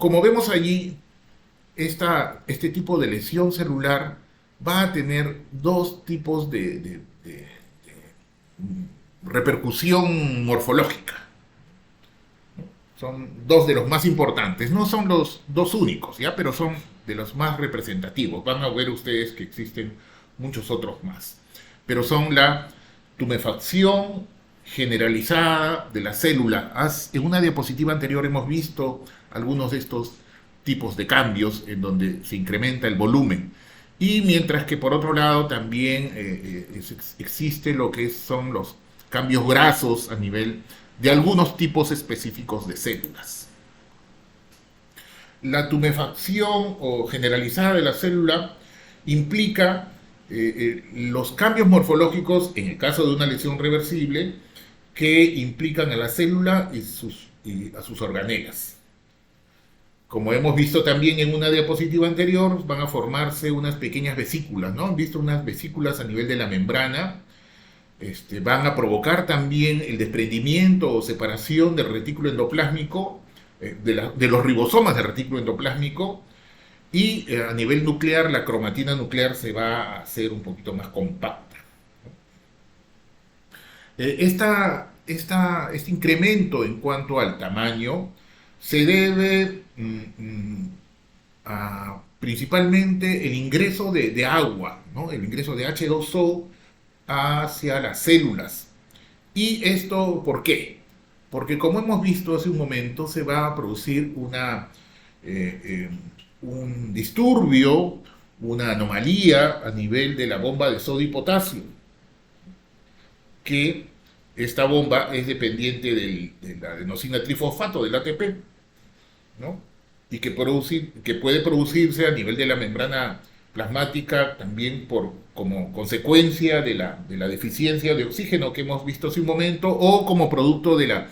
Como vemos allí, este tipo de lesión celular va a tener dos tipos de repercusión morfológica. Son dos de los más importantes, no son los dos únicos, ¿ya? Pero son de los más representativos. Van a ver ustedes que existen muchos otros más. Pero son la tumefacción generalizada de la célula. En una diapositiva anterior hemos visto algunos de estos tipos de cambios en donde se incrementa el volumen. Y mientras que por otro lado también existe lo que son los cambios grasos a nivel de algunos tipos específicos de células. La tumefacción o generalizada de la célula implica los cambios morfológicos, en el caso de una lesión reversible, que implican a la célula y a sus organelas. Como hemos visto también en una diapositiva anterior, van a formarse unas pequeñas vesículas, ¿no? Han visto unas vesículas a nivel de la membrana. Van a provocar también el desprendimiento o separación del retículo endoplásmico, de los ribosomas del retículo endoplásmico, y a nivel nuclear la cromatina nuclear se va a hacer un poquito más compacta. Este incremento en cuanto al tamaño se debe a principalmente el ingreso de agua, ¿no? El ingreso de H2O hacia las células. ¿Y esto por qué? Porque como hemos visto hace un momento, se va a producir eh, eh, un disturbio, una anomalía a nivel de la bomba de sodio y potasio, que esta bomba es dependiente de la adenosina trifosfato, del ATP, ¿no? Y que puede producirse a nivel de la membrana plasmática también como consecuencia de la deficiencia de oxígeno que hemos visto hace un momento, o como producto de la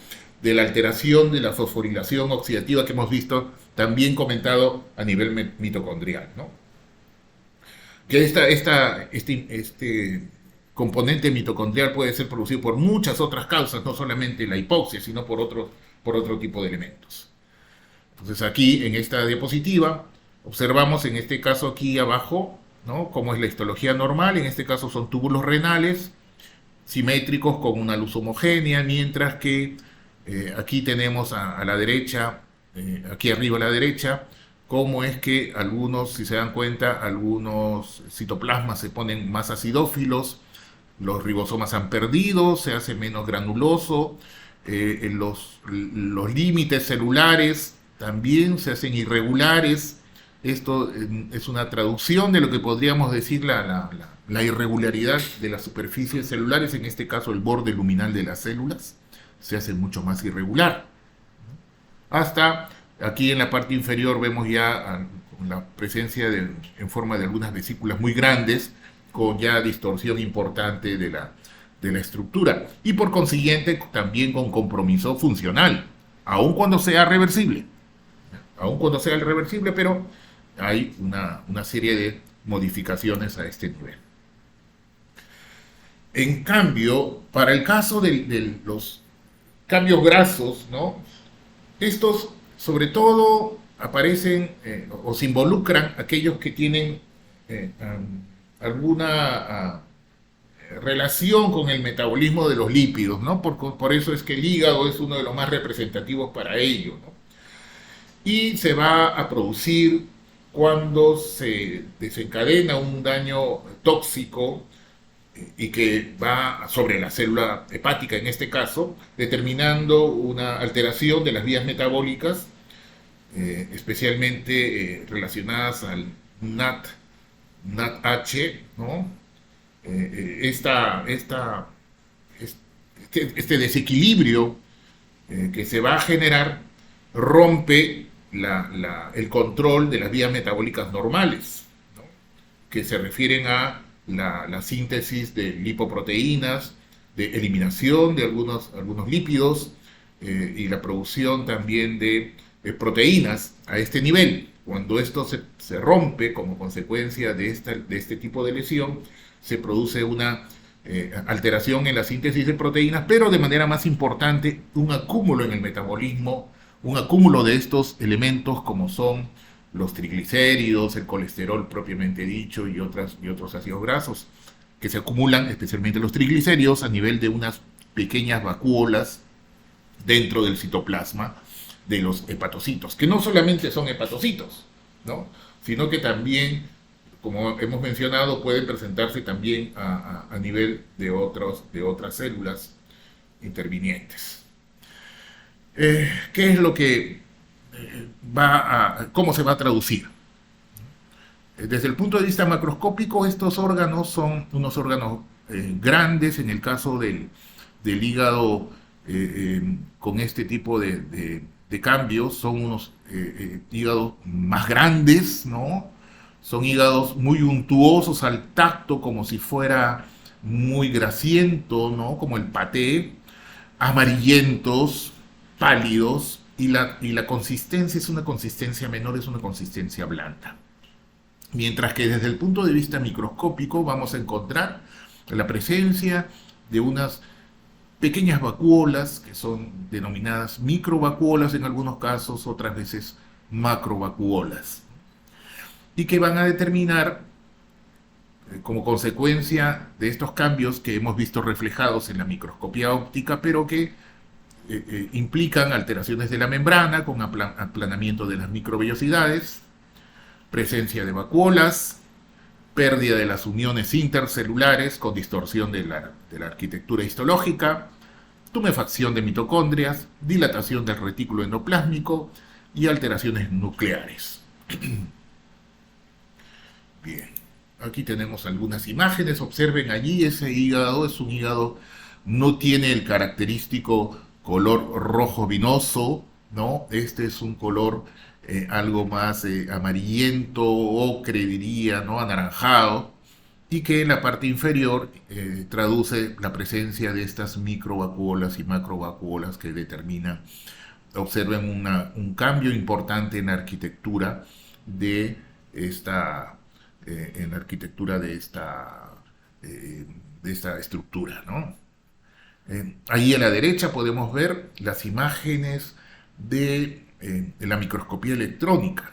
alteración de la fosforilación oxidativa que hemos visto también comentado a nivel mitocondrial, ¿no? Que este componente mitocondrial puede ser producido por muchas otras causas, no solamente la hipoxia, sino por otro tipo de elementos. Entonces aquí en esta diapositiva observamos en este caso aquí abajo, ¿no?, cómo es la histología normal. En este caso son túbulos renales simétricos con una luz homogénea, mientras que aquí tenemos a la derecha, aquí arriba a la derecha, cómo es que algunos, si se dan cuenta, algunos citoplasmas se ponen más acidófilos, los ribosomas han perdido, se hace menos granuloso, los límites celulares también se hacen irregulares. Esto es una traducción de lo que podríamos decir la irregularidad de las superficies celulares, en este caso el borde luminal de las células, se hace mucho más irregular. Hasta aquí en la parte inferior vemos ya la presencia en forma de algunas vesículas muy grandes, con ya distorsión importante de la estructura, y por consiguiente también con compromiso funcional, aun cuando sea reversible, pero hay una serie de modificaciones a este nivel. En cambio, para el caso de los cambios grasos, ¿no?, estos sobre todo aparecen o se involucran aquellos que tienen alguna relación con el metabolismo de los lípidos, ¿no? Por eso es que el hígado es uno de los más representativos para ello, ¿no? Y se va a producir cuando se desencadena un daño tóxico y que va sobre la célula hepática en este caso, determinando una alteración de las vías metabólicas, especialmente relacionadas al NADH, ¿no? Este desequilibrio que se va a generar rompe el control de las vías metabólicas normales, ¿no?, que se refieren a la síntesis de lipoproteínas, de eliminación de algunos lípidos y la producción también de proteínas a este nivel. Cuando esto se rompe como consecuencia de este tipo de lesión, se produce una alteración en la síntesis de proteínas, pero de manera más importante, un acúmulo en el metabolismo, un acúmulo de estos elementos como son los triglicéridos, el colesterol propiamente dicho y otros ácidos grasos, que se acumulan, especialmente los triglicéridos, a nivel de unas pequeñas vacuolas dentro del citoplasma de los hepatocitos, que no solamente son hepatocitos, ¿no?, sino que también, como hemos mencionado, pueden presentarse también a nivel de otras células intervinientes. ¿Qué es lo que cómo se va a traducir? Desde el punto de vista macroscópico, estos órganos son unos órganos grandes. En el caso del hígado, con este tipo de cambios, son unos hígados más grandes, ¿no? Son hígados muy untuosos al tacto, como si fuera muy grasiento, ¿no?, como el paté, amarillentos, pálidos, y la consistencia es una consistencia menor, es una consistencia blanda. Mientras que desde el punto de vista microscópico vamos a encontrar la presencia de unas pequeñas vacuolas, que son denominadas microvacuolas en algunos casos, otras veces macrovacuolas, y que van a determinar, como consecuencia de estos cambios que hemos visto reflejados en la microscopía óptica, pero que implican alteraciones de la membrana con aplanamiento de las microvellosidades, presencia de vacuolas, pérdida de las uniones intercelulares con distorsión de la arquitectura histológica, tumefacción de mitocondrias, dilatación del retículo endoplásmico y alteraciones nucleares. Bien, aquí tenemos algunas imágenes. Observen allí, ese hígado es un hígado, no tiene el característico color rojo vinoso, ¿no? Este es un color algo más amarillento, ocre, diría, ¿no? Anaranjado, y que en la parte inferior traduce la presencia de estas microvacuolas y macrovacuolas que determinan, observen un cambio importante en la arquitectura de esta, de esta estructura, ¿no? Ahí a la derecha podemos ver las imágenes de la microscopía electrónica.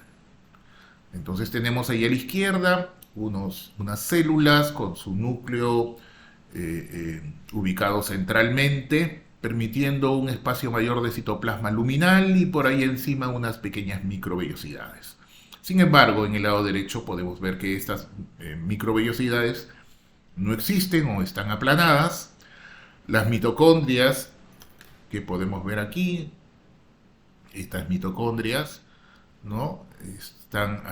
Entonces tenemos ahí a la izquierda unas células con su núcleo ubicado centralmente, permitiendo un espacio mayor de citoplasma luminal y por ahí encima unas pequeñas microvellosidades. Sin embargo, en el lado derecho podemos ver que estas microvellosidades no existen o están aplanadas. Las mitocondrias que podemos ver aquí, estas mitocondrias, ¿no? Están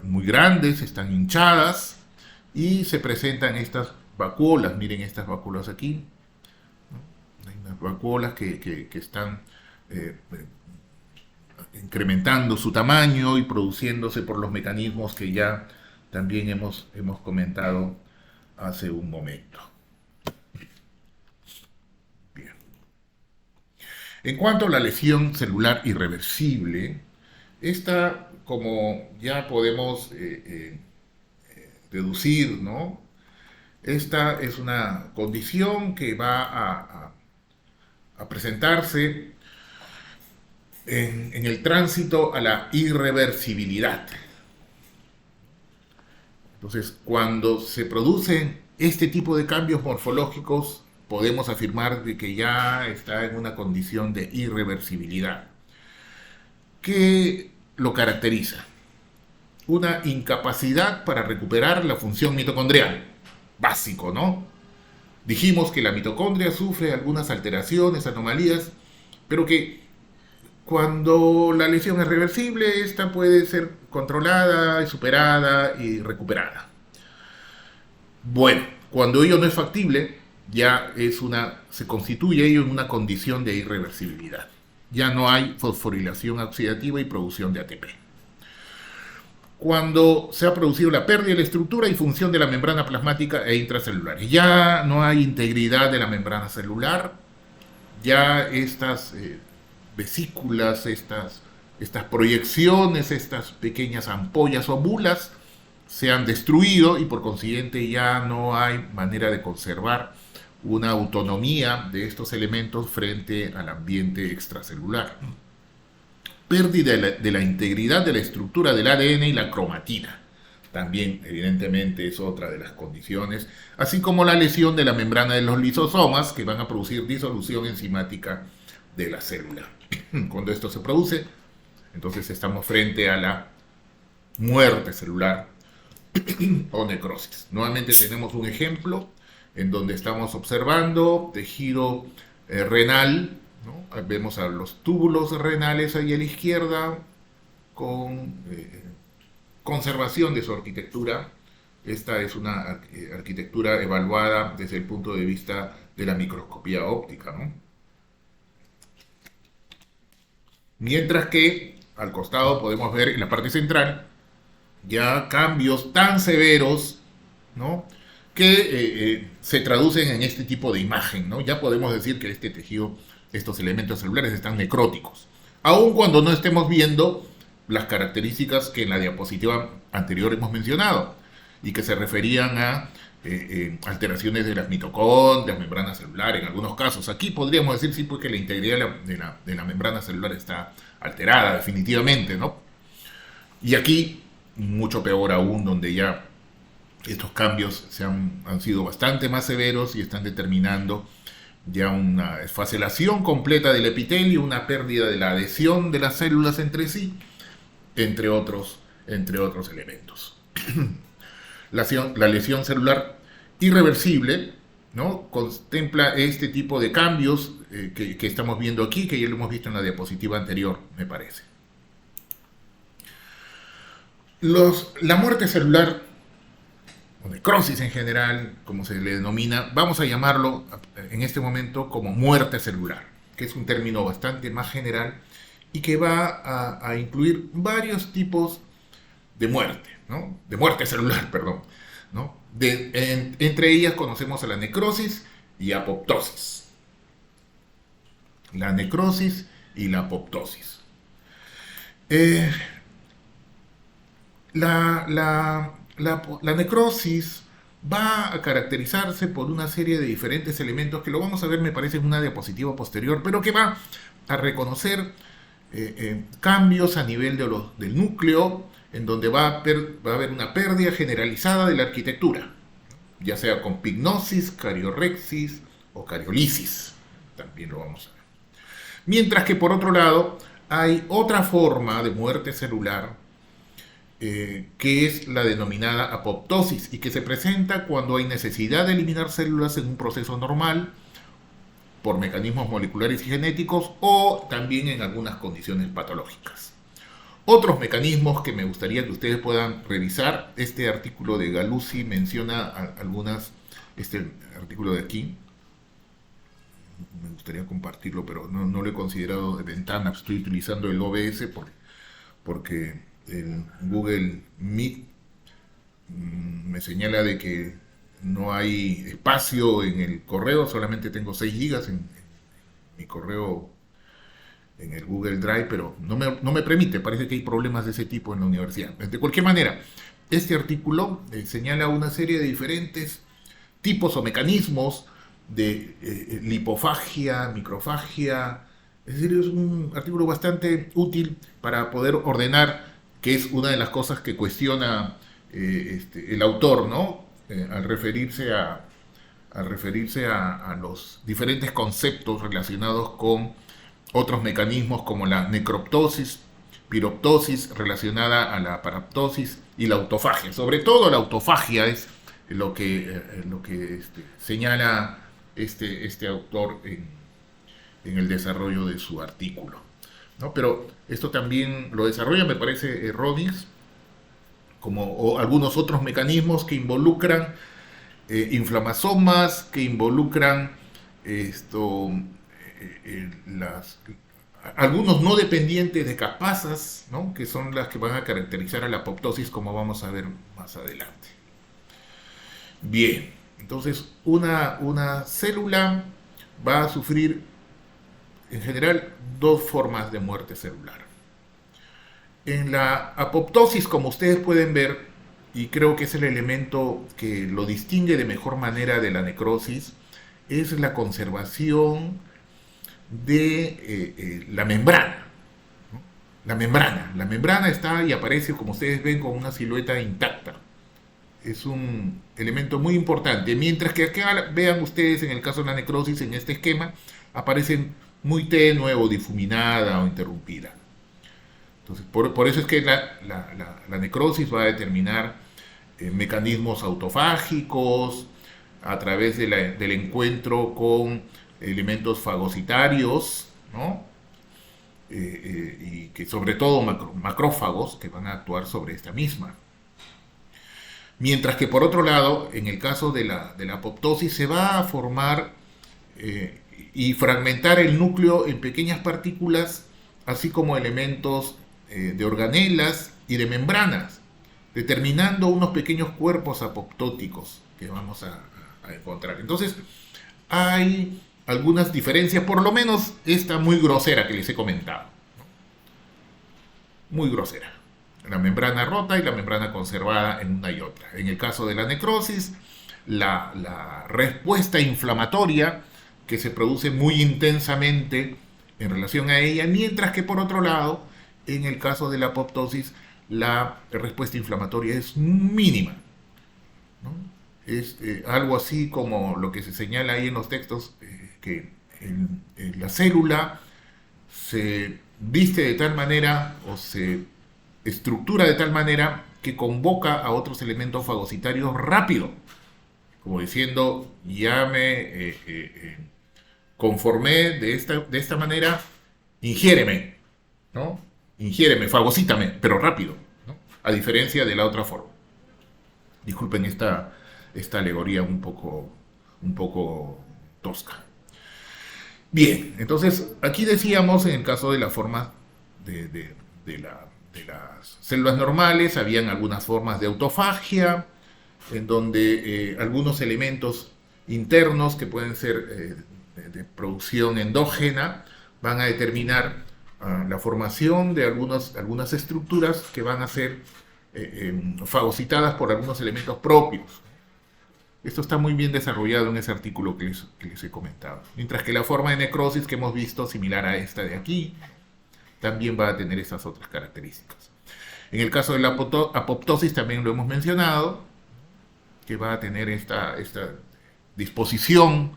muy grandes, están hinchadas y se presentan estas vacuolas. Miren estas vacuolas aquí, ¿no? Hay unas vacuolas que están incrementando su tamaño y produciéndose por los mecanismos que ya también hemos comentado hace un momento. Bien. En cuanto a la lesión celular irreversible, esta, como ya podemos deducir, ¿no? Esta es una condición que va a presentarse en el tránsito a la irreversibilidad. Entonces, cuando se producen este tipo de cambios morfológicos, podemos afirmar de que ya está en una condición de irreversibilidad. ¿Qué lo caracteriza? Una incapacidad para recuperar la función mitocondrial. Básico, ¿no? Dijimos que la mitocondria sufre algunas alteraciones, anomalías, pero que cuando la lesión es reversible, esta puede ser controlada, superada y recuperada. Bueno, cuando ello no es factible, ya se constituye ello en una condición de irreversibilidad. Ya no hay fosforilación oxidativa y producción de ATP. Cuando se ha producido la pérdida de la estructura y función de la membrana plasmática e intracelular, ya no hay integridad de la membrana celular, ya estas vesículas, estas proyecciones, estas pequeñas ampollas o bulas se han destruido y por consiguiente ya no hay manera de conservar una autonomía de estos elementos frente al ambiente extracelular. Pérdida de la integridad de la estructura del ADN y la cromatina. También, evidentemente, es otra de las condiciones, así como la lesión de la membrana de los lisosomas que van a producir disolución enzimática de la célula. Cuando esto se produce, entonces estamos frente a la muerte celular o necrosis. Nuevamente tenemos un ejemplo en donde estamos observando tejido renal, ¿no? Vemos a los túbulos renales ahí a la izquierda con conservación de su arquitectura. Esta es una arquitectura evaluada desde el punto de vista de la microscopía óptica, ¿no? Mientras que al costado podemos ver en la parte central ya cambios tan severos, ¿no? Que se traducen en este tipo de imagen, ¿no? Ya podemos decir que este tejido, estos elementos celulares están necróticos, aun cuando no estemos viendo las características que en la diapositiva anterior hemos mencionado y que se referían a alteraciones de las mitocondrias, membranas celulares en algunos casos. Aquí podríamos decir sí, pues, que la integridad de la membrana celular está alterada definitivamente, ¿no? Y aquí mucho peor aún, donde ya estos cambios han sido bastante más severos y están determinando ya una esfacelación completa del epitelio, una pérdida de la adhesión de las células entre sí, entre otros elementos. La lesión celular irreversible, ¿no? Contempla este tipo de cambios que estamos viendo aquí, que ya lo hemos visto en la diapositiva anterior, me parece. La muerte celular, o necrosis en general, como se le denomina, vamos a llamarlo en este momento como muerte celular, que es un término bastante más general y que va a incluir varios tipos de muerte, ¿no? De muerte celular, perdón, ¿no? Entre ellas conocemos a la necrosis y apoptosis. La necrosis y la apoptosis. La necrosis va a caracterizarse por una serie de diferentes elementos que lo vamos a ver, me parece, en una diapositiva posterior, pero que va a reconocer cambios a nivel del núcleo, en donde va a haber una pérdida generalizada de la arquitectura, ya sea con pignosis, cariorrexis o cariolisis. También lo vamos a ver. Mientras que por otro lado hay otra forma de muerte celular que es la denominada apoptosis y que se presenta cuando hay necesidad de eliminar células en un proceso normal por mecanismos moleculares y genéticos o también en algunas condiciones patológicas. Otros mecanismos que me gustaría que ustedes puedan revisar, este artículo de Galuzzi menciona algunas, este artículo de aquí, me gustaría compartirlo, pero no lo he considerado de ventana, estoy utilizando el OBS porque el Google Meet me señala de que no hay espacio en el correo, solamente tengo 6 gigas en mi correo en el Google Drive, pero no me permite, parece que hay problemas de ese tipo en la universidad. De cualquier manera, este artículo señala una serie de diferentes tipos o mecanismos de lipofagia, microfagia, es decir, es un artículo bastante útil para poder ordenar, que es una de las cosas que cuestiona el autor, ¿no? Al referirse a los diferentes conceptos relacionados con otros mecanismos como la necroptosis, piroptosis relacionada a la paraptosis y la autofagia. Sobre todo la autofagia es lo que señala este autor en el desarrollo de su artículo, ¿no? Pero esto también lo desarrolla, me parece, Robbins, o algunos otros mecanismos que involucran inflamasomas, que involucran algunos no dependientes de caspasas, ¿no? Que son las que van a caracterizar a la apoptosis, como vamos a ver más adelante. Bien, entonces una célula va a sufrir en general dos formas de muerte celular. En la apoptosis, como ustedes pueden ver, y creo que es el elemento que lo distingue de mejor manera de la necrosis, es la conservación de la membrana, ¿no? La membrana está y aparece, como ustedes ven, con una silueta intacta. Es un elemento muy importante, mientras que acá vean ustedes en el caso de la necrosis, en este esquema, aparecen muy tenue o difuminada o interrumpida. Entonces, por eso es que la necrosis va a determinar mecanismos autofágicos a través del encuentro con elementos fagocitarios, ¿no? Y que sobre todo macrófagos que van a actuar sobre esta misma. Mientras que por otro lado, en el caso de la apoptosis, se va a formar y fragmentar el núcleo en pequeñas partículas, así como elementos de organelas y de membranas, determinando unos pequeños cuerpos apoptóticos que vamos a encontrar. Entonces, hay algunas diferencias, por lo menos esta muy grosera que les he comentado, ¿no? Muy grosera. La membrana rota y la membrana conservada en una y otra. En el caso de la necrosis, la respuesta inflamatoria que se produce muy intensamente en relación a ella, mientras que por otro lado, en el caso de la apoptosis, la respuesta inflamatoria es mínima, ¿no? Es algo así como lo que se señala ahí en los textos, que la célula se viste de tal manera o se estructura de tal manera que convoca a otros elementos fagocitarios rápido, como diciendo, ya me conformé de esta manera, ingiéreme, ¿no? Ingiéreme, fagocítame, pero rápido, ¿no? A diferencia de la otra forma. Disculpen esta alegoría un poco tosca. Bien, entonces aquí decíamos en el caso de la forma de las células normales, habían algunas formas de autofagia, en donde algunos elementos internos que pueden ser de producción endógena van a determinar la formación de algunas estructuras que van a ser fagocitadas por algunos elementos propios. Esto está muy bien desarrollado en ese artículo que les he comentado. Mientras que la forma de necrosis que hemos visto, similar a esta de aquí, también va a tener esas otras características. En el caso de la apoptosis también lo hemos mencionado, que va a tener esta disposición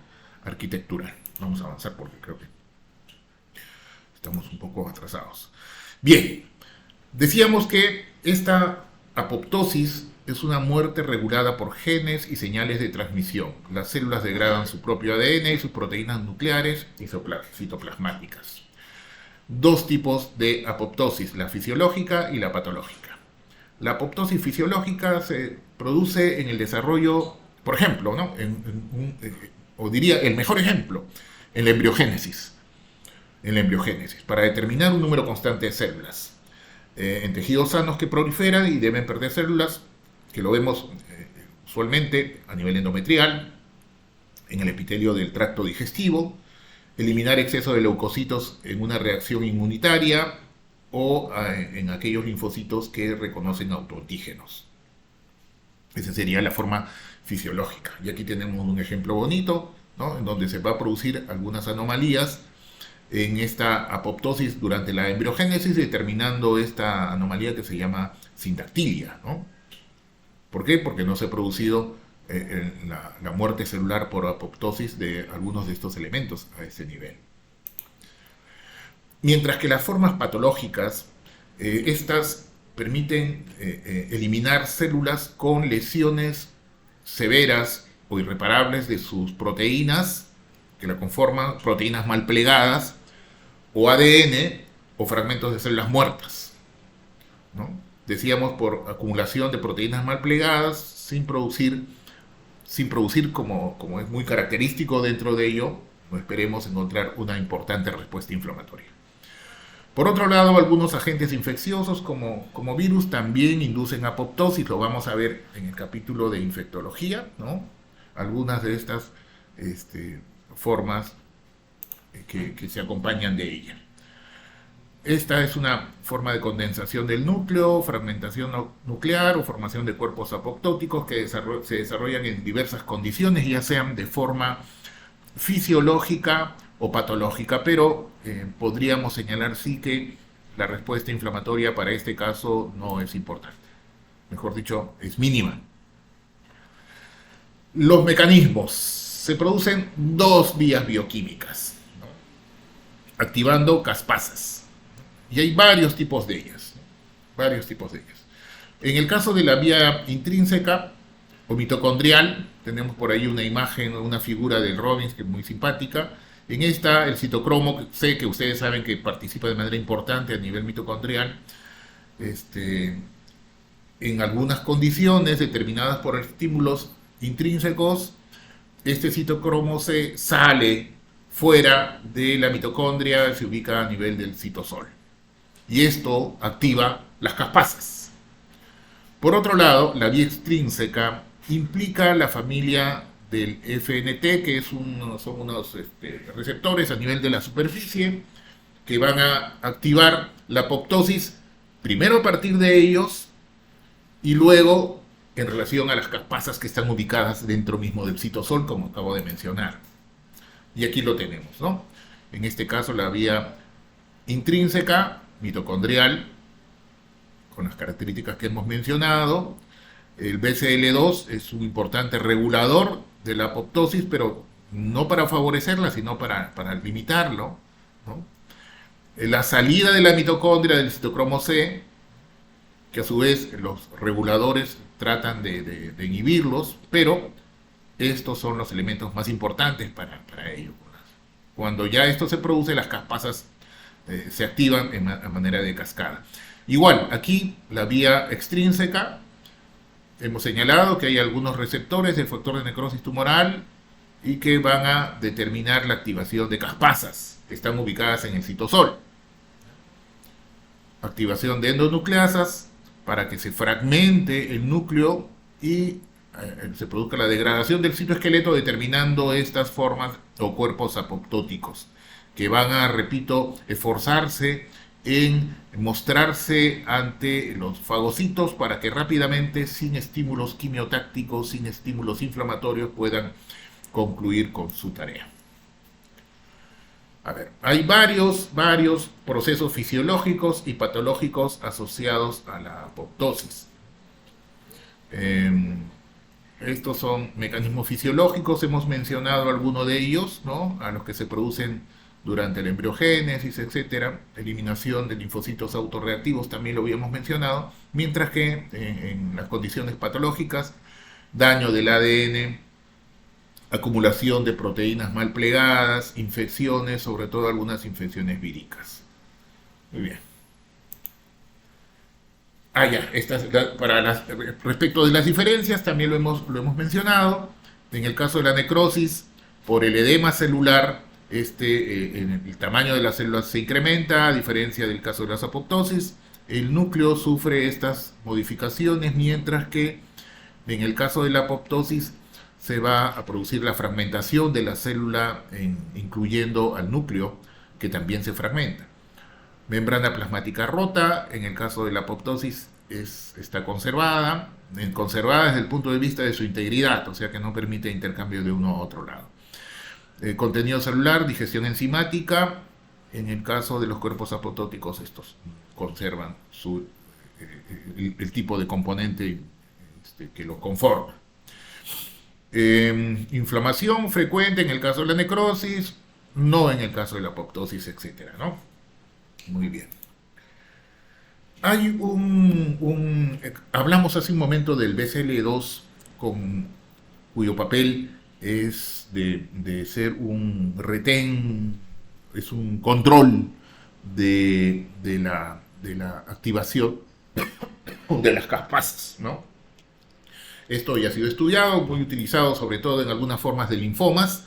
arquitectural. Vamos a avanzar porque creo que estamos un poco atrasados. Bien, decíamos que esta apoptosis es una muerte regulada por genes y señales de transmisión. Las células degradan su propio ADN y sus proteínas nucleares y citoplasmáticas. Dos tipos de apoptosis, la fisiológica y la patológica. La apoptosis fisiológica se produce en el desarrollo, por ejemplo, ¿no? O diría el mejor ejemplo, en la embriogénesis. En la embriogénesis, para determinar un número constante de células. En tejidos sanos que proliferan y deben perder células, que lo vemos usualmente a nivel endometrial, en el epitelio del tracto digestivo, eliminar exceso de leucocitos en una reacción inmunitaria o en aquellos linfocitos que reconocen autoantígenos. Esa sería la forma fisiológica. Y aquí tenemos un ejemplo bonito, ¿no? En donde se va a producir algunas anomalías en esta apoptosis durante la embriogénesis, determinando esta anomalía que se llama sindactilia, ¿no? ¿Por qué? Porque no se ha producido la muerte celular por apoptosis de algunos de estos elementos a ese nivel. Mientras que las formas patológicas, estas permiten eliminar células con lesiones severas o irreparables de sus proteínas que la conforman, proteínas mal plegadas, o ADN, o fragmentos de células muertas, ¿no? Decíamos por acumulación de proteínas mal plegadas, sin producir como es muy característico dentro de ello, no esperemos encontrar una importante respuesta inflamatoria. Por otro lado, algunos agentes infecciosos como virus también inducen apoptosis, lo vamos a ver en el capítulo de infectología, ¿no? Algunas de estas formas que se acompañan de ella. Esta es una forma de condensación del núcleo, fragmentación nuclear o formación de cuerpos apoptóticos que se desarrollan en diversas condiciones, ya sean de forma fisiológica o patológica, pero podríamos señalar sí que la respuesta inflamatoria para este caso no es importante. Mejor dicho, es mínima. Los mecanismos. Se producen dos vías bioquímicas, ¿no? Activando caspasas. Y hay varios tipos de ellas. En el caso de la vía intrínseca o mitocondrial, tenemos por ahí una imagen, una figura del Robbins que es muy simpática. En esta, el citocromo, sé que ustedes saben que participa de manera importante a nivel mitocondrial, en algunas condiciones determinadas por estímulos intrínsecos, este citocromo se sale fuera de la mitocondria, se ubica a nivel del citosol. Y esto activa las caspasas. Por otro lado, la vía extrínseca implica la familia del FNT, que son unos receptores a nivel de la superficie que van a activar la apoptosis primero a partir de ellos y luego en relación a las caspasas que están ubicadas dentro mismo del citosol, como acabo de mencionar. Y aquí lo tenemos, ¿no? En este caso la vía intrínseca, mitocondrial, con las características que hemos mencionado. El BCL2 es un importante regulador de la apoptosis, pero no para favorecerla, sino para limitarlo, ¿no? La salida de la mitocondria del citocromo C que a su vez los reguladores tratan de inhibirlos, pero estos son los elementos más importantes para ello. Cuando ya esto se produce, las caspasas se activan a manera de cascada. Igual, aquí la vía extrínseca, hemos señalado que hay algunos receptores del factor de necrosis tumoral y que van a determinar la activación de caspasas que están ubicadas en el citosol. Activación de endonucleasas para que se fragmente el núcleo y se produzca la degradación del citoesqueleto, determinando estas formas o cuerpos apoptóticos que van a, repito, esforzarse en mostrarse ante los fagocitos para que rápidamente, sin estímulos quimiotácticos, sin estímulos inflamatorios, puedan concluir con su tarea. A ver, hay varios procesos fisiológicos y patológicos asociados a la apoptosis. Estos son mecanismos fisiológicos, hemos mencionado algunos de ellos, ¿no? A los que se producen durante la embriogénesis, etcétera. Eliminación de linfocitos autorreactivos también lo habíamos mencionado, mientras que en las condiciones patológicas, daño del ADN, acumulación de proteínas mal plegadas, infecciones, sobre todo algunas infecciones víricas. Muy bien. Ya, respecto de las diferencias, también lo hemos mencionado. En el caso de la necrosis, por el edema celular, el tamaño de las células se incrementa, a diferencia del caso de las apoptosis. El núcleo sufre estas modificaciones, mientras que en el caso de la apoptosis se va a producir la fragmentación de la célula, incluyendo al núcleo, que también se fragmenta. Membrana plasmática rota, en el caso de la apoptosis está conservada desde el punto de vista de su integridad, o sea que no permite intercambio de uno a otro lado. Contenido celular, digestión enzimática, en el caso de los cuerpos apoptóticos estos conservan el tipo de componente que lo conforma. Inflamación frecuente en el caso de la necrosis, no en el caso de la apoptosis, etcétera, ¿no? Muy bien. Hay hablamos hace un momento del BCL2, cuyo papel es de ser un retén, es un control de la activación de las caspasas, ¿no? Esto ya ha sido estudiado, muy utilizado sobre todo en algunas formas de linfomas.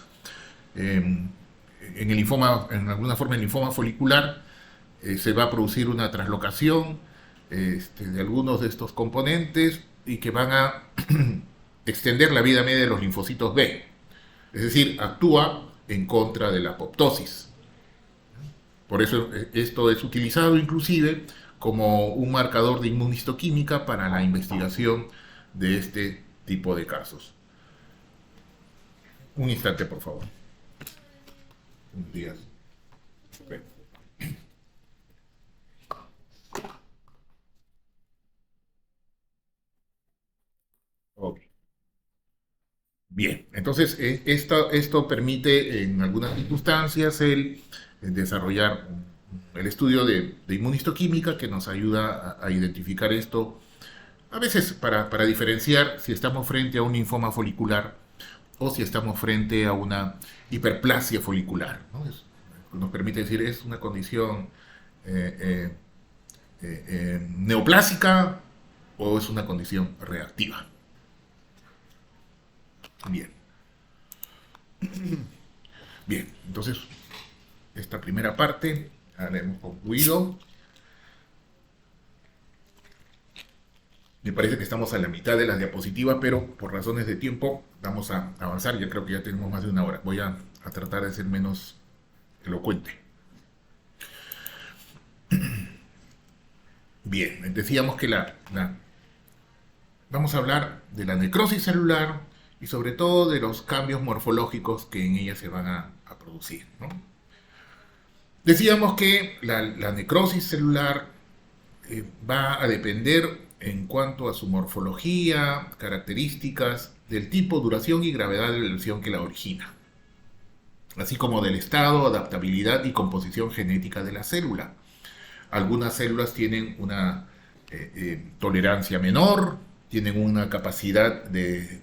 En alguna forma de linfoma folicular se va a producir una translocación de algunos de estos componentes y que van a extender la vida media de los linfocitos B. Es decir, actúa en contra de la apoptosis. Por eso esto es utilizado inclusive como un marcador de inmunistoquímica para la investigación de este tipo de casos. Un instante, por favor. Buenos días. Okay. Okay. Bien, entonces esto permite en algunas circunstancias el desarrollar el estudio de inmunistoquímica que nos ayuda a identificar esto, a veces para diferenciar si estamos frente a un linfoma folicular o si estamos frente a una hiperplasia folicular, ¿no? Nos permite decir, es una condición neoplásica o es una condición reactiva. Bien. Bien, entonces, esta primera parte la hemos concluido. Me parece que estamos a la mitad de las diapositivas, pero por razones de tiempo vamos a avanzar. Ya creo que ya tenemos más de una hora. Voy a tratar de ser menos elocuente. Bien, decíamos que vamos a hablar de la necrosis celular y sobre todo de los cambios morfológicos que en ella se van a producir, ¿no? Decíamos que la necrosis celular va a depender en cuanto a su morfología, características, del tipo, duración y gravedad de la lesión que la origina, así como del estado, adaptabilidad y composición genética de la célula. Algunas células tienen una tolerancia menor, tienen una capacidad de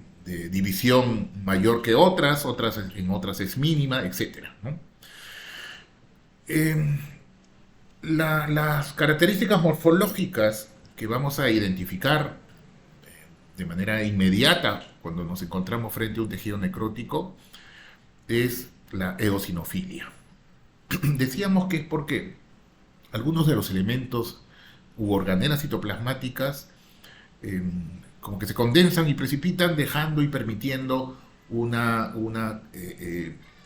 división mayor que otras, en otras es mínima, etcétera, ¿no? Eh, las características morfológicas que vamos a identificar de manera inmediata cuando nos encontramos frente a un tejido necrótico es la eosinofilia. Decíamos que es porque algunos de los elementos u organelas citoplasmáticas eh, como que se condensan y precipitan, dejando y permitiendo una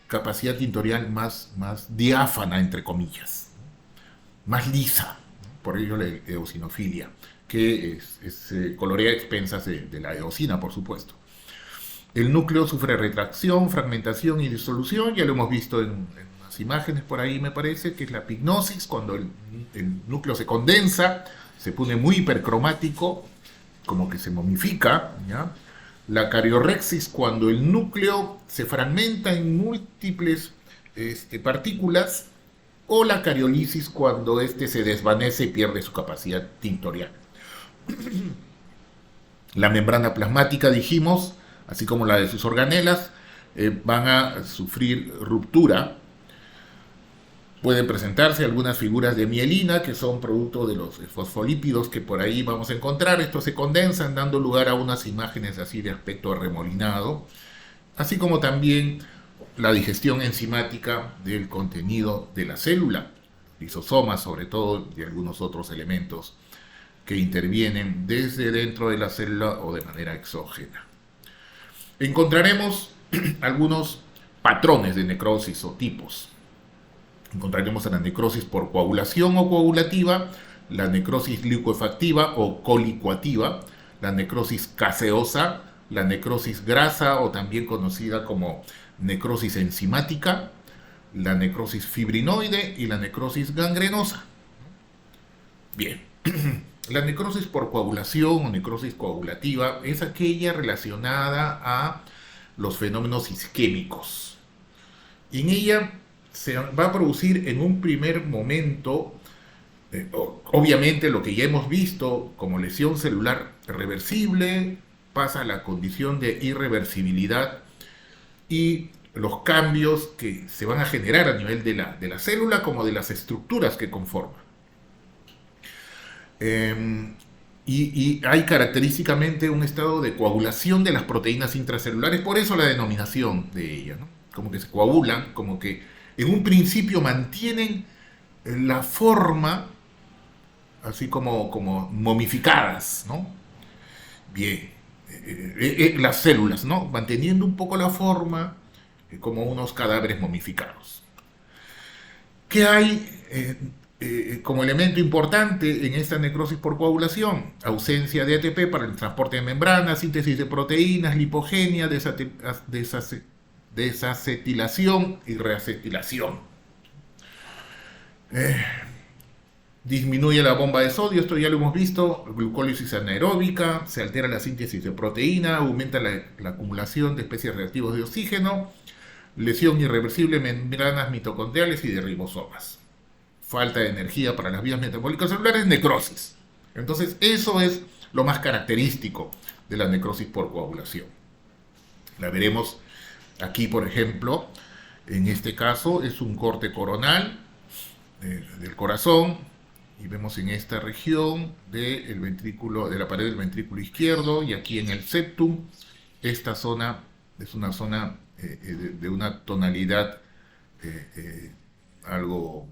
capacidad tintorial más diáfana, entre comillas, más lisa, por ello la eosinofilia, que colorea a expensas de la eosina, por supuesto. El núcleo sufre retracción, fragmentación y disolución, ya lo hemos visto en unas imágenes por ahí, me parece, que es la pignosis, cuando el núcleo se condensa, se pone muy hipercromático, como que se momifica, ¿ya? La cariorrexis, cuando el núcleo se fragmenta en múltiples partículas, o la cariolisis, cuando este se desvanece y pierde su capacidad tintorial. La membrana plasmática, dijimos, así como la de sus organelas, van a sufrir ruptura. Pueden presentarse algunas figuras de mielina que son producto de los fosfolípidos que por ahí vamos a encontrar. Estos se condensan dando lugar a unas imágenes así de aspecto arremolinado, así como también la digestión enzimática del contenido de la célula, lisosomas sobre todo y algunos otros elementos que intervienen desde dentro de la célula o de manera exógena. Encontraremos algunos patrones de necrosis o tipos. Encontraremos a la necrosis por coagulación o coagulativa, la necrosis licuefactiva o colicuativa, la necrosis caseosa, la necrosis grasa o también conocida como necrosis enzimática, la necrosis fibrinoide y la necrosis gangrenosa. Bien, la necrosis por coagulación o necrosis coagulativa es aquella relacionada a los fenómenos isquémicos. Y en ella se va a producir en un primer momento, obviamente lo que ya hemos visto como lesión celular reversible, pasa a la condición de irreversibilidad y los cambios que se van a generar a nivel de la célula como de las estructuras que conforman. Y hay característicamente un estado de coagulación de las proteínas intracelulares, por eso la denominación de ella, ¿no? Como que se coagulan, como que en un principio mantienen la forma, así como momificadas, ¿no? Bien, las células, ¿no? Manteniendo un poco la forma como unos cadáveres momificados. ¿Qué hay como elemento importante en esta necrosis por coagulación? Ausencia de ATP para el transporte de membranas, síntesis de proteínas, lipogenia, desacetilación y reacetilación. Disminuye la bomba de sodio, esto ya lo hemos visto, glucólisis anaeróbica, se altera la síntesis de proteína, aumenta la acumulación de especies reactivos de oxígeno, lesión irreversible de membranas mitocondriales y de ribosomas. Falta de energía para las vías metabólicas celulares, necrosis. Entonces, eso es lo más característico de la necrosis por coagulación. La veremos aquí, por ejemplo, en este caso es un corte coronal del corazón y vemos en esta región del ventrículo, de la pared del ventrículo izquierdo y aquí en el septum. Esta zona es una zona de una tonalidad algo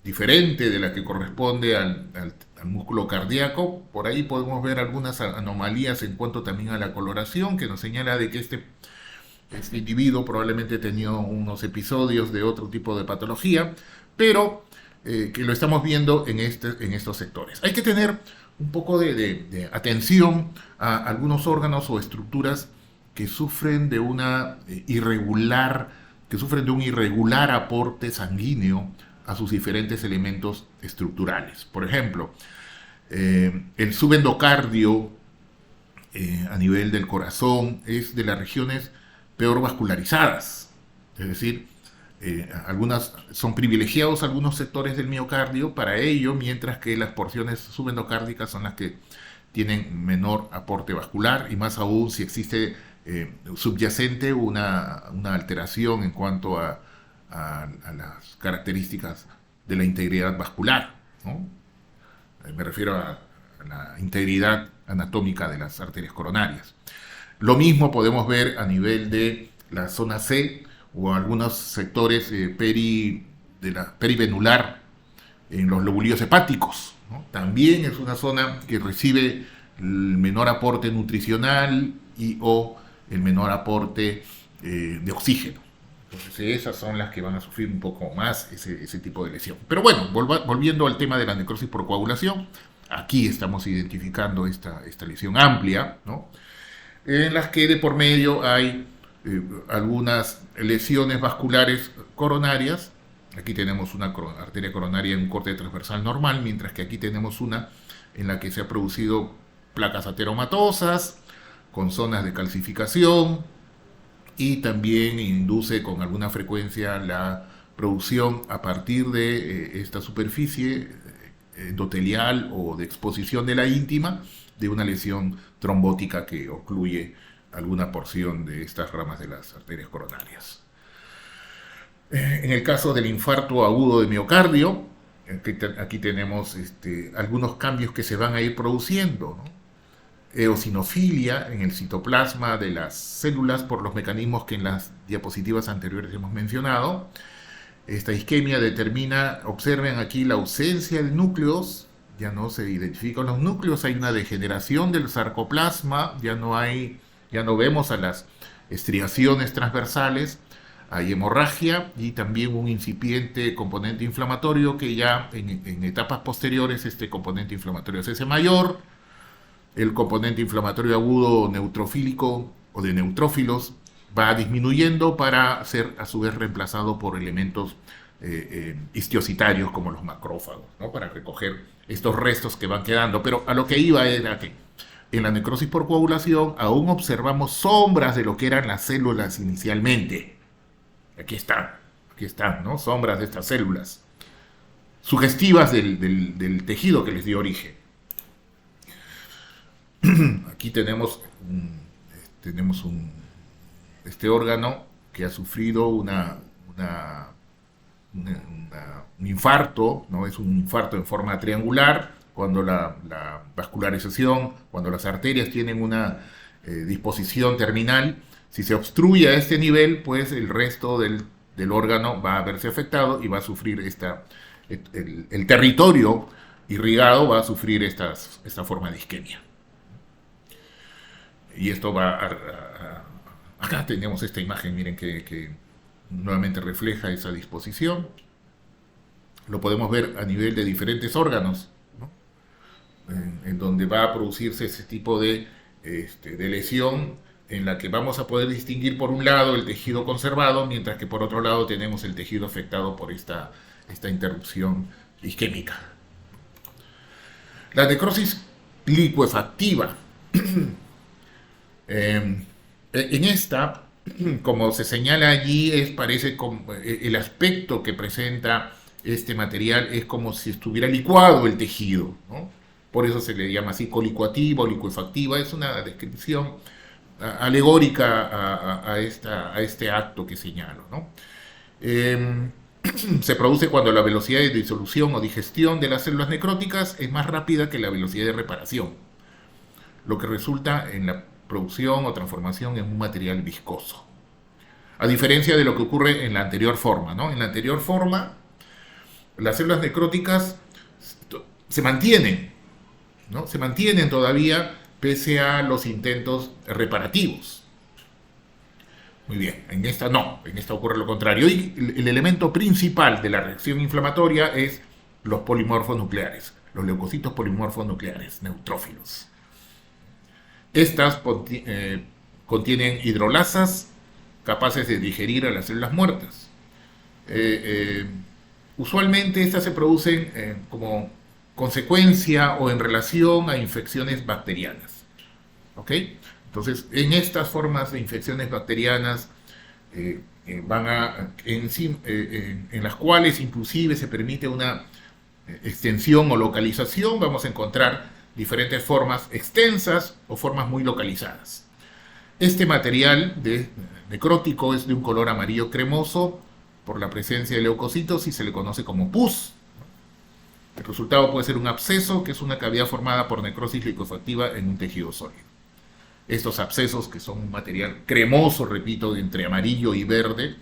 diferente de la que corresponde al músculo cardíaco. Por ahí podemos ver algunas anomalías en cuanto también a la coloración, que nos señala de que este individuo probablemente tenía unos episodios de otro tipo de patología, pero que lo estamos viendo en estos sectores. Hay que tener un poco de atención a algunos órganos o estructuras que sufren de un irregular aporte sanguíneo a sus diferentes elementos estructurales. Por ejemplo, el subendocardio a nivel del corazón es de las regiones peor vascularizadas, es decir, algunas son privilegiados algunos sectores del miocardio para ello, mientras que las porciones subendocárdicas son las que tienen menor aporte vascular, y más aún si existe subyacente una alteración en cuanto a las características de la integridad vascular, ¿no? Me refiero a la integridad anatómica de las arterias coronarias. Lo mismo podemos ver a nivel de la zona C o algunos sectores de la perivenular en los lobulillos hepáticos, ¿no? También es una zona que recibe el menor aporte nutricional y o el menor aporte de oxígeno. Entonces esas son las que van a sufrir un poco más ese tipo de lesión. Pero bueno, volviendo al tema de la necrosis por coagulación, aquí estamos identificando esta lesión amplia, ¿no? En las que de por medio hay algunas lesiones vasculares coronarias. Aquí tenemos una arteria coronaria en un corte transversal normal, mientras que aquí tenemos una en la que se ha producido placas ateromatosas, con zonas de calcificación, y también induce con alguna frecuencia la producción a partir de esta superficie endotelial o de exposición de la íntima de una lesión trombótica que ocluye alguna porción de estas ramas de las arterias coronarias. En el caso del infarto agudo de miocardio, aquí tenemos algunos cambios que se van a ir produciendo, ¿no? Eosinofilia en el citoplasma de las células por los mecanismos que en las diapositivas anteriores hemos mencionado. Esta isquemia determina, observen aquí la ausencia de núcleos, ya no se identifican los núcleos, hay una degeneración del sarcoplasma, ya no vemos a las estriaciones transversales, hay hemorragia y también un incipiente componente inflamatorio que ya en etapas posteriores este componente inflamatorio se hace mayor. El componente inflamatorio agudo neutrofílico o de neutrófilos va disminuyendo para ser a su vez reemplazado por elementos histiocitarios como los macrófagos, ¿no? Para recoger estos restos que van quedando. Pero a lo que iba era que en la necrosis por coagulación aún observamos sombras de lo que eran las células inicialmente. Aquí están, ¿no? Sombras de estas células, sugestivas del tejido que les dio origen. Aquí tenemos este órgano que ha sufrido un infarto, ¿no? Es un infarto en forma triangular, cuando la vascularización, cuando las arterias tienen una disposición terminal. Si se obstruye a este nivel, pues el resto del órgano va a verse afectado y va a sufrir el territorio irrigado va a sufrir esta forma de isquemia. Y esto va acá tenemos esta imagen, miren que nuevamente refleja esa disposición. Lo podemos ver a nivel de diferentes órganos, ¿no? En donde va a producirse ese tipo de lesión, en la que vamos a poder distinguir por un lado el tejido conservado, mientras que por otro lado tenemos el tejido afectado por esta interrupción isquémica. La necrosis licuefactiva. En esta, como se señala allí, parece como el aspecto que presenta este material es como si estuviera licuado el tejido, ¿no? Por eso se le llama así colicuativa o licuefactiva. Es una descripción alegórica a este acto que señalo, ¿no? Se produce cuando la velocidad de disolución o digestión de las células necróticas es más rápida que la velocidad de reparación, lo que resulta en la producción o transformación en un material viscoso. A diferencia de lo que ocurre en la anterior forma, ¿no? En la anterior forma, las células necróticas se mantienen, ¿no? Se mantienen todavía pese a los intentos reparativos. Muy bien, en esta no, en esta ocurre lo contrario. Y el elemento principal de la reacción inflamatoria es los polimorfos nucleares, los leucocitos polimorfos nucleares, neutrófilos. Estas contienen hidrolasas capaces de digerir a las células muertas. Usualmente estas se producen como consecuencia o en relación a infecciones bacterianas. ¿Ok? Entonces, en estas formas de infecciones bacterianas en las cuales inclusive se permite una extensión o localización, vamos a encontrar diferentes formas extensas o formas muy localizadas. Este material necrótico es de un color amarillo cremoso por la presencia de leucocitos y se le conoce como pus. El resultado puede ser un absceso, que es una cavidad formada por necrosis licuefactiva en un tejido sólido. Estos abscesos, que son un material cremoso, repito, entre amarillo y verde,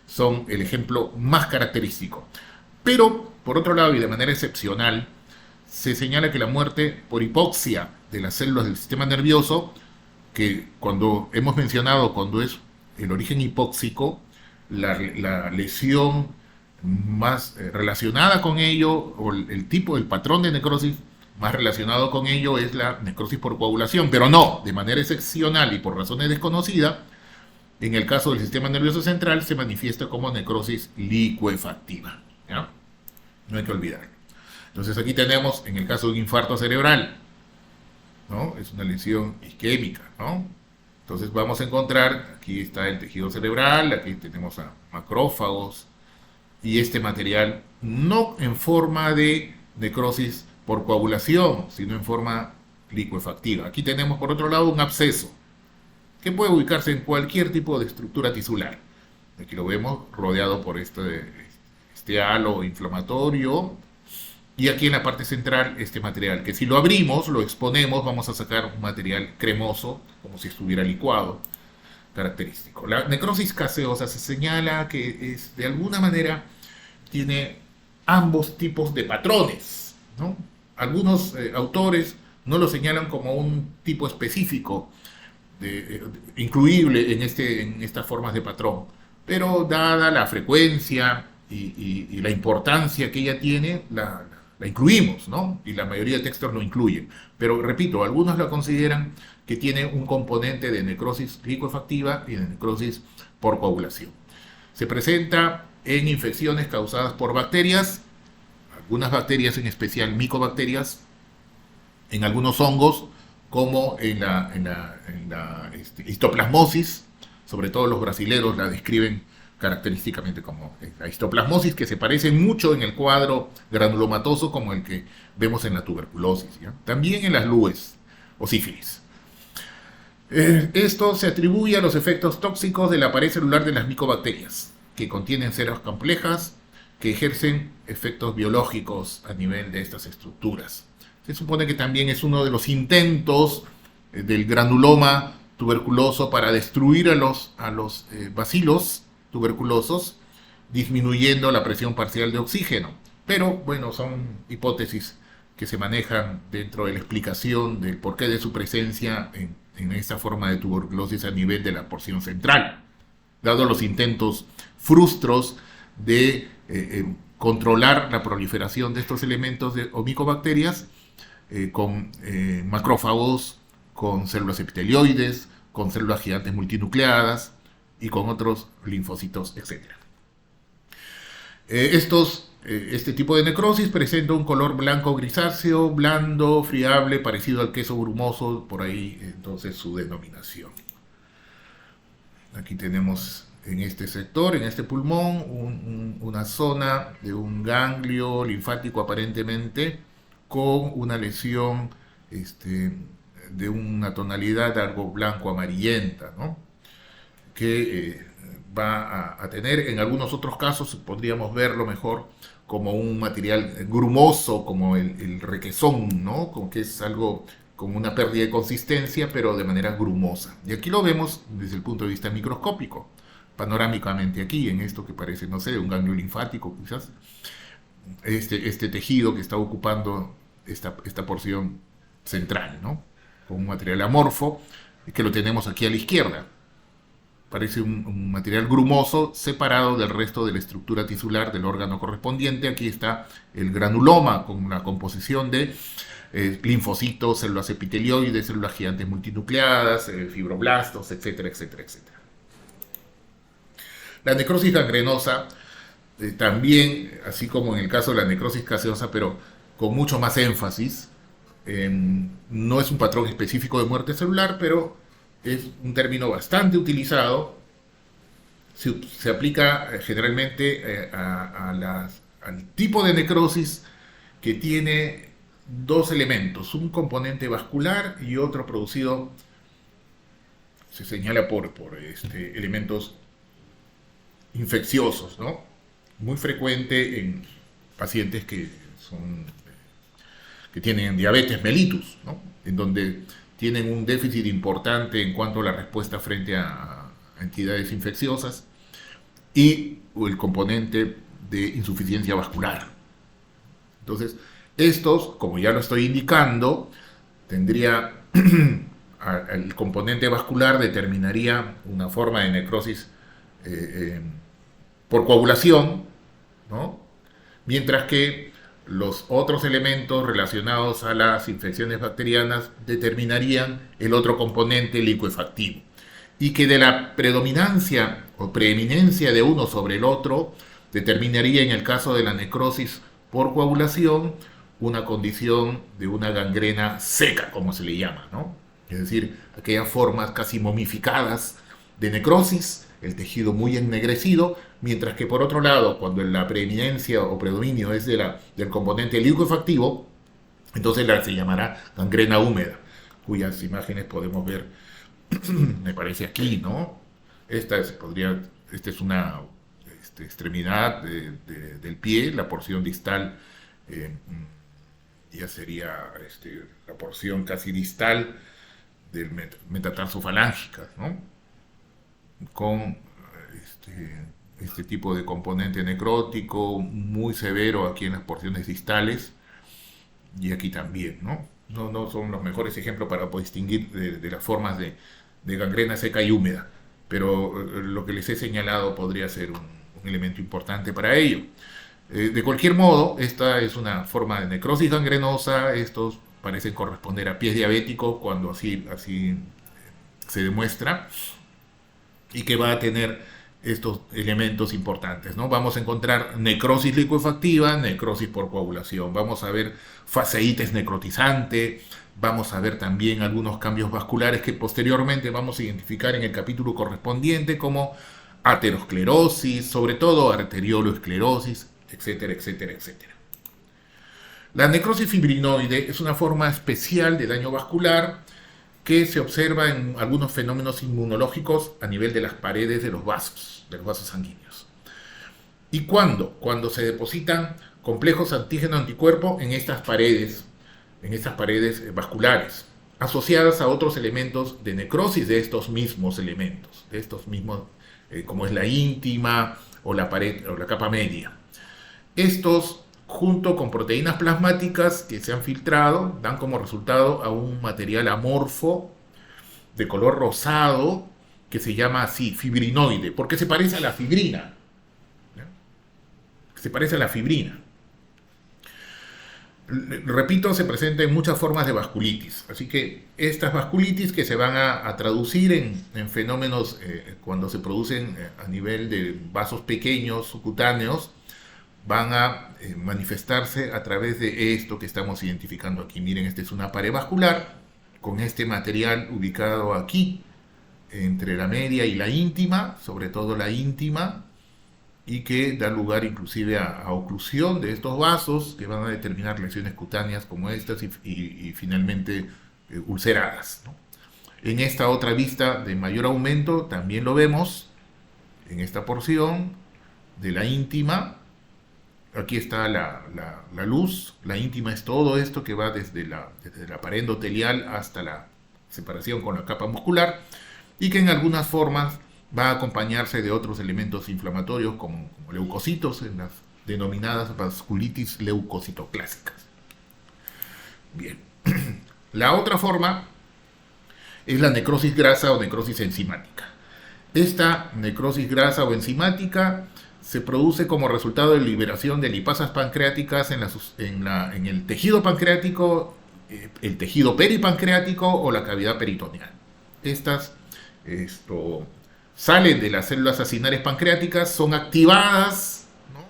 son el ejemplo más característico. Pero, por otro lado, y de manera excepcional, se señala que la muerte por hipoxia de las células del sistema nervioso, que cuando hemos mencionado, cuando es el origen hipóxico, la lesión más relacionada con ello, o el tipo, el patrón de necrosis más relacionado con ello es la necrosis por coagulación, pero no, de manera excepcional y por razones desconocidas, en el caso del sistema nervioso central se manifiesta como necrosis licuefactiva, ¿ya? No hay que olvidarlo. Entonces aquí tenemos, en el caso de un infarto cerebral, ¿no? Es una lesión isquémica, ¿no? Entonces vamos a encontrar, aquí está el tejido cerebral, aquí tenemos a macrófagos, y este material no en forma de necrosis por coagulación, sino en forma licuefactiva. Aquí tenemos por otro lado un absceso, que puede ubicarse en cualquier tipo de estructura tisular. Aquí lo vemos rodeado por este halo inflamatorio, y aquí en la parte central este material, que si lo abrimos, lo exponemos, vamos a sacar un material cremoso, como si estuviera licuado, característico. La necrosis caseosa se señala que es, de alguna manera tiene ambos tipos de patrones, ¿no? Algunos autores no lo señalan como un tipo específico incluible en estas formas de patrón, pero dada la frecuencia y la importancia que ella tiene, la incluimos, ¿no? Y la mayoría de textos lo incluyen. Pero repito, algunos la consideran que tiene un componente de necrosis licuefactiva y de necrosis por coagulación. Se presenta en infecciones causadas por bacterias, algunas bacterias, en especial micobacterias, en algunos hongos, como en la histoplasmosis. Sobre todo los brasileros la describen característicamente como la histoplasmosis, que se parece mucho en el cuadro granulomatoso como el que vemos en la tuberculosis, ¿ya? También en las LUES o sífilis. Esto se atribuye a los efectos tóxicos de la pared celular de las micobacterias, que contienen células complejas que ejercen efectos biológicos a nivel de estas estructuras. Se supone que también es uno de los intentos del granuloma tuberculoso para destruir a los bacilos tuberculosos, disminuyendo la presión parcial de oxígeno. Pero bueno, son hipótesis que se manejan dentro de la explicación del porqué de su presencia en esta forma de tuberculosis a nivel de la porción central, dado los intentos frustros de controlar la proliferación de estos elementos o micobacterias con macrófagos, con células epitelioides, con células gigantes multinucleadas y con otros linfocitos, etc. Este tipo de necrosis presenta un color blanco grisáceo, blando, friable, parecido al queso grumoso, por ahí entonces su denominación. Aquí tenemos en este sector, en este pulmón, una zona de un ganglio linfático aparentemente con una lesión de una tonalidad algo blanco-amarillenta, ¿no? Que va a tener, en algunos otros casos podríamos verlo mejor como un material grumoso, como el requesón, ¿no? Como que es algo con una pérdida de consistencia, pero de manera grumosa. Y aquí lo vemos desde el punto de vista microscópico, panorámicamente aquí, en esto que parece, no sé, un ganglio linfático quizás, este tejido que está ocupando esta porción central, ¿no? Con un material amorfo, que lo tenemos aquí a la izquierda. Parece un material grumoso separado del resto de la estructura tisular del órgano correspondiente. Aquí está el granuloma con una composición de linfocitos, células epitelioides, células gigantes multinucleadas, fibroblastos, etcétera, etcétera, etcétera. La necrosis gangrenosa también, así como en el caso de la necrosis caseosa, pero con mucho más énfasis, no es un patrón específico de muerte celular, pero es un término bastante utilizado se aplica generalmente al tipo de necrosis que tiene dos elementos, un componente vascular y otro producido, se señala por elementos infecciosos, ¿no? Muy frecuente en pacientes que tienen diabetes mellitus, ¿no? En donde tienen un déficit importante en cuanto a la respuesta frente a entidades infecciosas y el componente de insuficiencia vascular. Entonces, estos, como ya lo estoy indicando, tendría el componente vascular determinaría una forma de necrosis eh, eh, por coagulación, ¿no? Mientras que los otros elementos relacionados a las infecciones bacterianas determinarían el otro componente licuefactivo. Y que de la predominancia o preeminencia de uno sobre el otro determinaría en el caso de la necrosis por coagulación una condición de una gangrena seca, como se le llama, ¿no? Es decir, aquellas formas casi momificadas de necrosis, el tejido muy ennegrecido, mientras que por otro lado, cuando la preeminencia o predominio es del componente licuefactivo, entonces se llamará gangrena húmeda, cuyas imágenes podemos ver, me parece aquí, ¿no? Esta es una extremidad del pie, la porción distal ya sería la porción casi distal del metatarsofalángicas, ¿no? Con este tipo de componente necrótico muy severo aquí en las porciones distales y aquí también, ¿no? No son los mejores ejemplos para distinguir de las formas de gangrena seca y húmeda, pero lo que les he señalado podría ser un elemento importante para ello. De cualquier modo, esta es una forma de necrosis gangrenosa, estos parecen corresponder a pies diabéticos cuando así se demuestra, y que va a tener estos elementos importantes, ¿no? Vamos a encontrar necrosis licuefactiva, necrosis por coagulación, vamos a ver fasciitis necrotizante, vamos a ver también algunos cambios vasculares que posteriormente vamos a identificar en el capítulo correspondiente como aterosclerosis, sobre todo arterioloesclerosis, etcétera, etcétera, etcétera. La necrosis fibrinoide es una forma especial de daño vascular que se observa en algunos fenómenos inmunológicos a nivel de las paredes de los vasos sanguíneos. ¿Y cuándo? Cuando se depositan complejos antígeno-anticuerpo en estas paredes vasculares, asociadas a otros elementos de necrosis de estos mismos elementos, como es la íntima o la pared o la capa media. Estos, junto con proteínas plasmáticas que se han filtrado, dan como resultado a un material amorfo de color rosado que se llama así, fibrinoide, porque se parece a la fibrina. ¿Ya? Se parece a la fibrina. Repito, se presenta en muchas formas de vasculitis, así que estas vasculitis que se van a traducir en fenómenos cuando se producen a nivel de vasos pequeños subcutáneos, van a manifestarse a través de esto que estamos identificando aquí. Miren, esta es una pared vascular con este material ubicado aquí, entre la media y la íntima, sobre todo la íntima, y que da lugar inclusive a oclusión de estos vasos que van a determinar lesiones cutáneas como estas y finalmente ulceradas, ¿no? En esta otra vista de mayor aumento también lo vemos en esta porción de la íntima. Aquí está la luz, la íntima es todo esto que va desde la pared endotelial hasta la separación con la capa muscular y que en algunas formas va a acompañarse de otros elementos inflamatorios como leucocitos en las denominadas vasculitis leucocitoclásicas. Bien, la otra forma es la necrosis grasa o necrosis enzimática. Esta necrosis grasa o enzimática se produce como resultado de liberación de lipasas pancreáticas en el tejido pancreático, el tejido peripancreático o la cavidad peritoneal. Estas salen de las células acinares pancreáticas, son activadas, ¿no?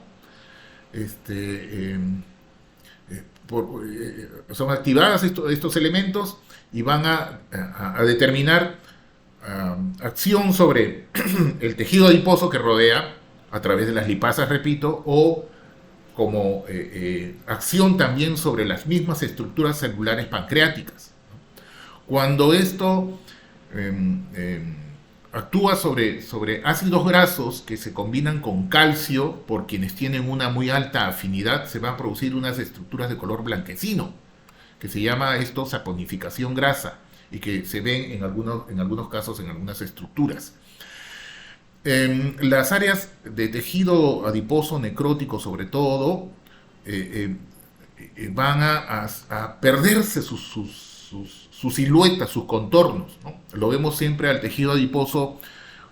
Son activadas estos elementos y van a determinar acción sobre el tejido adiposo que rodea a través de las lipasas, repito, o como acción también sobre las mismas estructuras celulares pancreáticas. Cuando esto actúa sobre ácidos grasos que se combinan con calcio, por quienes tienen una muy alta afinidad, se van a producir unas estructuras de color blanquecino, que se llama esto saponificación grasa, y que se ven en algunos casos en algunas estructuras. Las áreas de tejido adiposo necrótico, sobre todo, van a perderse su silueta, sus contornos, ¿no? Lo vemos siempre al tejido adiposo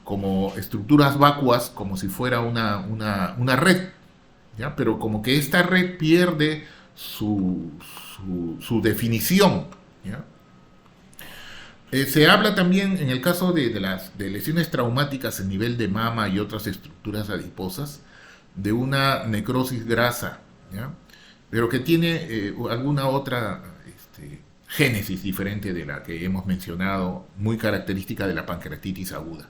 como estructuras vacuas, como si fuera una red, ¿ya? Pero como que esta red pierde su definición, ¿ya? Se habla también, en el caso de lesiones traumáticas a nivel de mama y otras estructuras adiposas, de una necrosis grasa, ¿ya? Pero que tiene alguna otra génesis diferente de la que hemos mencionado, muy característica de la pancreatitis aguda.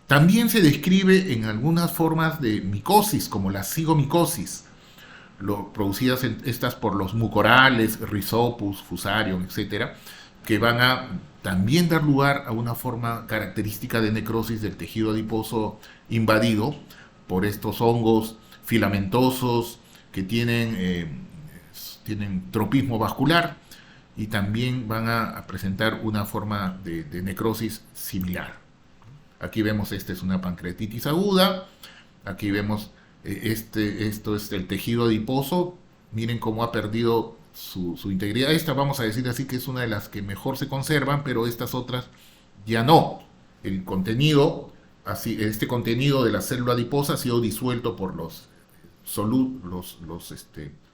También se describe en algunas formas de micosis, como la cigomicosis, producidas estas por los mucorales, Rhizopus, Fusarium, etcétera, que van a también dar lugar a una forma característica de necrosis del tejido adiposo invadido por estos hongos filamentosos que tienen tropismo vascular, y también van a presentar una forma de necrosis similar. Aquí vemos, esta es una pancreatitis aguda, aquí vemos esto es el tejido adiposo, miren cómo ha perdido su integridad. Esta, vamos a decir así, que es una de las que mejor se conservan, pero estas otras ya no. El contenido, este contenido de la célula adiposa ha sido disuelto por los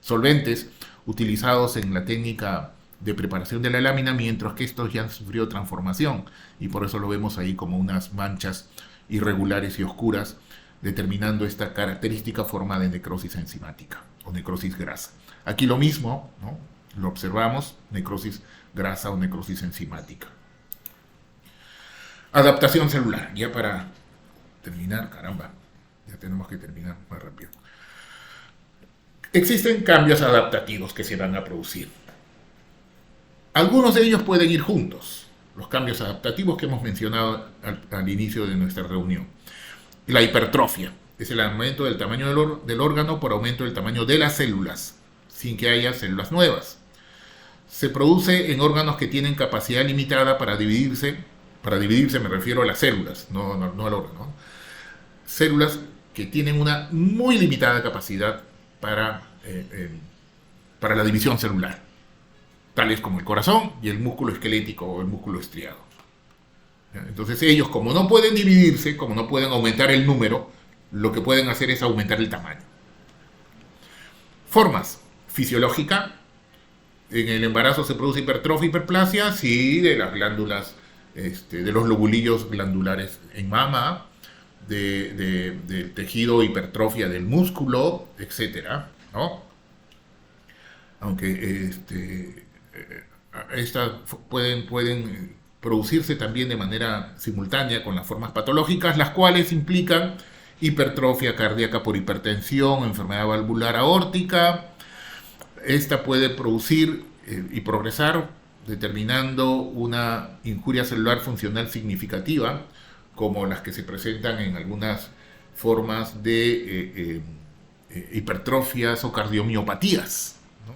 solventes utilizados en la técnica de preparación de la lámina, mientras que estos ya han sufrido transformación, y por eso lo vemos ahí como unas manchas irregulares y oscuras, determinando esta característica forma de necrosis enzimática o necrosis grasa. Aquí lo mismo, ¿no? Lo observamos, necrosis grasa o necrosis enzimática. Adaptación celular, ya para terminar, caramba, ya tenemos que terminar más rápido. Existen cambios adaptativos que se van a producir. Algunos de ellos pueden ir juntos, los cambios adaptativos que hemos mencionado al inicio de nuestra reunión. La hipertrofia es el aumento del tamaño del órgano por aumento del tamaño de las células, sin que haya células nuevas. Se produce en órganos que tienen capacidad limitada para dividirse me refiero a las células, no al órgano. Células que tienen una muy limitada capacidad para la división celular, tales como el corazón y el músculo esquelético o el músculo estriado. Entonces ellos, como no pueden dividirse, como no pueden aumentar el número, lo que pueden hacer es aumentar el tamaño. Formas: fisiológica. En el embarazo se produce hipertrofia, hiperplasia, sí, de las glándulas, de los lobulillos glandulares en mama, del tejido, hipertrofia del músculo, etcétera, ¿no? Aunque estas pueden producirse también de manera simultánea con las formas patológicas, las cuales implican hipertrofia cardíaca por hipertensión, enfermedad valvular aórtica. Esta puede producir y progresar determinando una injuria celular funcional significativa, como las que se presentan en algunas formas de hipertrofias o cardiomiopatías, ¿no?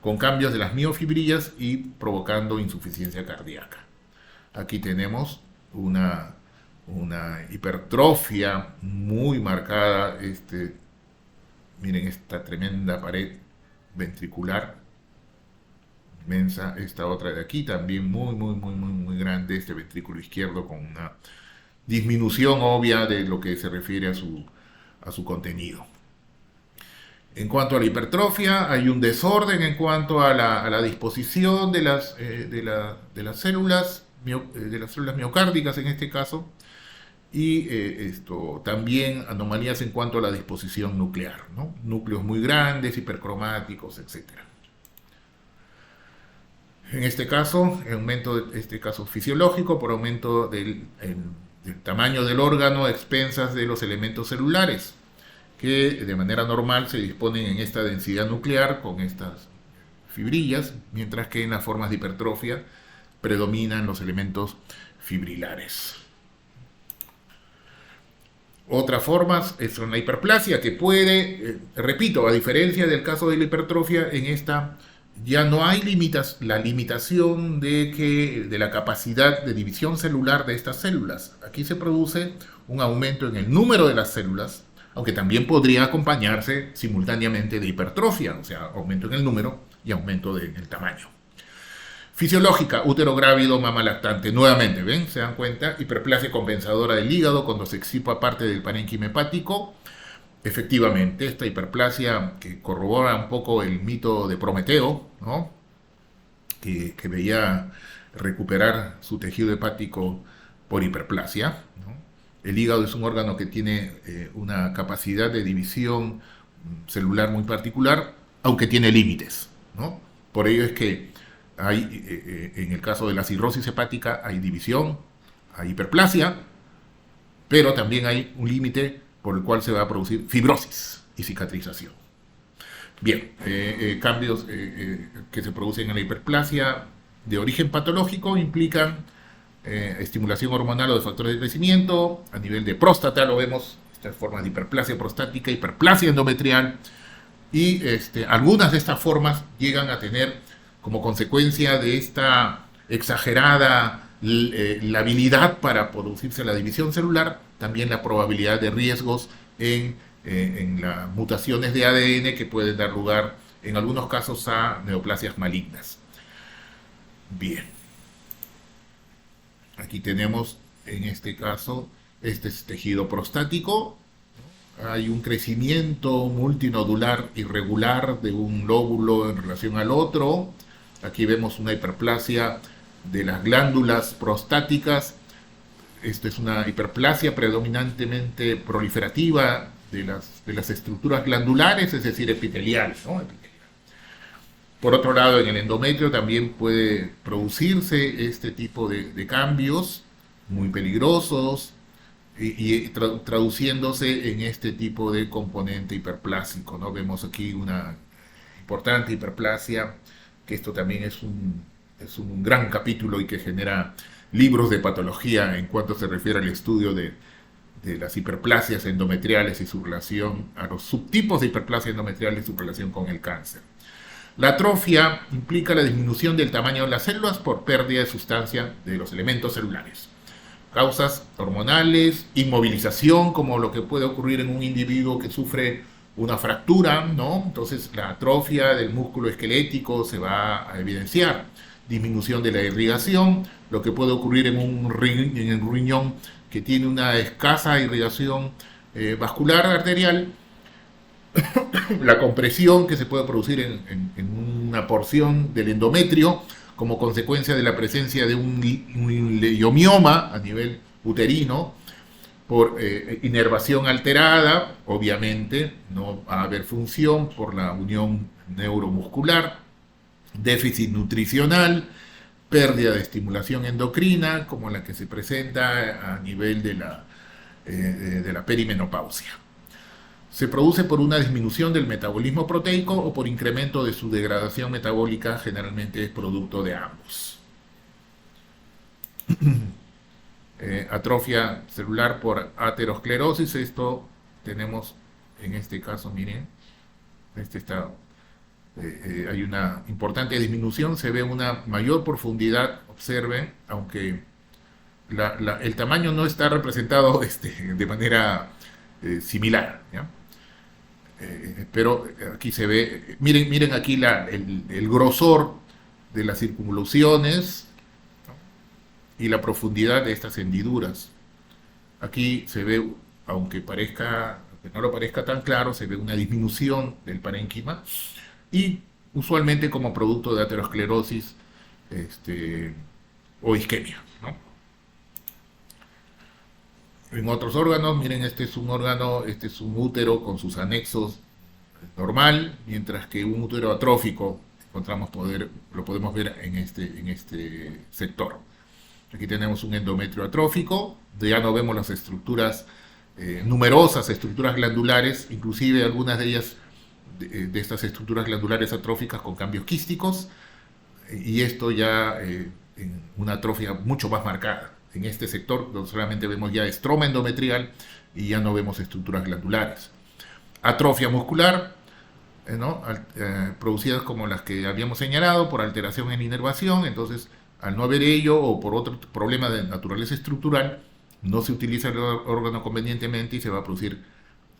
Con cambios de las miofibrillas y provocando insuficiencia cardíaca. Aquí tenemos una hipertrofia muy marcada. Miren esta tremenda pared ventricular inmensa, esta otra de aquí también muy grande, este ventrículo izquierdo con una disminución obvia de lo que se refiere a su contenido. En cuanto a la hipertrofia, hay un desorden en cuanto a la disposición de las células miocárdicas en este caso, y también anomalías en cuanto a la disposición nuclear, ¿no? Núcleos muy grandes, hipercromáticos, etc. En este caso, aumento de este caso fisiológico por aumento del tamaño del órgano a expensas de los elementos celulares, que de manera normal se disponen en esta densidad nuclear con estas fibrillas, mientras que en las formas de hipertrofia predominan los elementos fibrilares. Otras formas son la hiperplasia, que puede, repito, a diferencia del caso de la hipertrofia, en esta ya no hay la limitación de la capacidad de división celular de estas células. Aquí se produce un aumento en el número de las células, aunque también podría acompañarse simultáneamente de hipertrofia, o sea, aumento en el número y aumento en el tamaño. Fisiológica, útero grávido, mama lactante. Nuevamente, ¿ven? ¿Se dan cuenta? Hiperplasia compensadora del hígado cuando se excipa parte del parénquima hepático. Efectivamente, esta hiperplasia que corrobora un poco el mito de Prometeo, ¿no? que veía recuperar su tejido hepático por hiperplasia, ¿no? El hígado es un órgano que tiene una capacidad de división celular muy particular, aunque tiene límites, ¿no? Por ello es que en el caso de la cirrosis hepática hay división, hay hiperplasia, pero también hay un límite por el cual se va a producir fibrosis y cicatrización. Bien, cambios que se producen en la hiperplasia de origen patológico implican estimulación hormonal o de factores de crecimiento. A nivel de próstata lo vemos, estas formas de hiperplasia prostática, hiperplasia endometrial, y algunas de estas formas llegan a tener como consecuencia de esta exagerada labilidad para producirse la división celular, también la probabilidad de riesgos en las mutaciones de ADN que pueden dar lugar en algunos casos a neoplasias malignas. Bien, aquí tenemos en este caso este es tejido prostático. Hay un crecimiento multinodular irregular de un lóbulo en relación al otro. Aquí vemos una hiperplasia de las glándulas prostáticas. Esta es una hiperplasia predominantemente proliferativa de las estructuras glandulares, es decir, epiteliales, ¿no? Por otro lado, en el endometrio también puede producirse este tipo de cambios muy peligrosos y traduciéndose en este tipo de componente hiperplásico, ¿no? Vemos aquí una importante hiperplasia, que esto también es un gran capítulo y que genera libros de patología en cuanto se refiere al estudio de las hiperplasias endometriales y su relación a los subtipos de hiperplasia endometrial y su relación con el cáncer. La atrofia implica la disminución del tamaño de las células por pérdida de sustancia de los elementos celulares. Causas hormonales, inmovilización, como lo que puede ocurrir en un individuo que sufre una fractura, ¿no? Entonces la atrofia del músculo esquelético se va a evidenciar. Disminución de la irrigación, lo que puede ocurrir en el riñón que tiene una escasa irrigación vascular arterial, la compresión que se puede producir en una porción del endometrio como consecuencia de la presencia de un leiomioma a nivel uterino, por inervación alterada, obviamente no va a haber función por la unión neuromuscular, déficit nutricional, pérdida de estimulación endocrina, como la que se presenta a nivel de la perimenopausia. Se produce por una disminución del metabolismo proteico o por incremento de su degradación metabólica, generalmente es producto de ambos. Atrofia celular por aterosclerosis, esto tenemos en este caso, miren, hay una importante disminución, se ve una mayor profundidad, observen, aunque el tamaño no está representado de manera similar, ¿ya? Pero aquí se ve, miren aquí el grosor de las circunvoluciones, ¿no? Y la profundidad de estas hendiduras. Aquí se ve, aunque no lo parezca tan claro, se ve una disminución del parénquima y usualmente como producto de aterosclerosis o isquemia, ¿no? En otros órganos, miren, este es un útero con sus anexos normal, mientras que un útero atrófico lo podemos ver en este sector. Aquí tenemos un endometrio atrófico, ya no vemos las estructuras, numerosas estructuras glandulares, inclusive algunas de ellas, de estas estructuras glandulares atróficas con cambios quísticos, y esto ya en una atrofia mucho más marcada. En este sector donde solamente vemos ya estroma endometrial y ya no vemos estructuras glandulares. Atrofia muscular, ¿no? Producidas como las que habíamos señalado por alteración en inervación. Entonces, al no haber ello o por otro problema de naturaleza estructural, no se utiliza el órgano convenientemente y se va a producir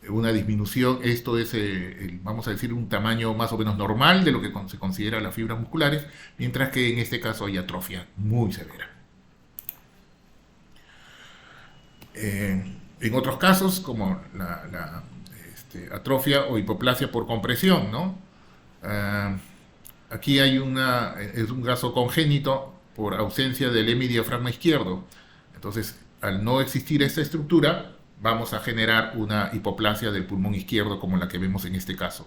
una disminución. Esto es, vamos a decir, un tamaño más o menos normal de lo que se considera las fibras musculares, mientras que en este caso hay atrofia muy severa. En otros casos, como la atrofia o hipoplasia por compresión, ¿no? Aquí hay es un caso congénito por ausencia del hemidiafragma izquierdo. Entonces, al no existir esta estructura, vamos a generar una hipoplasia del pulmón izquierdo como la que vemos en este caso,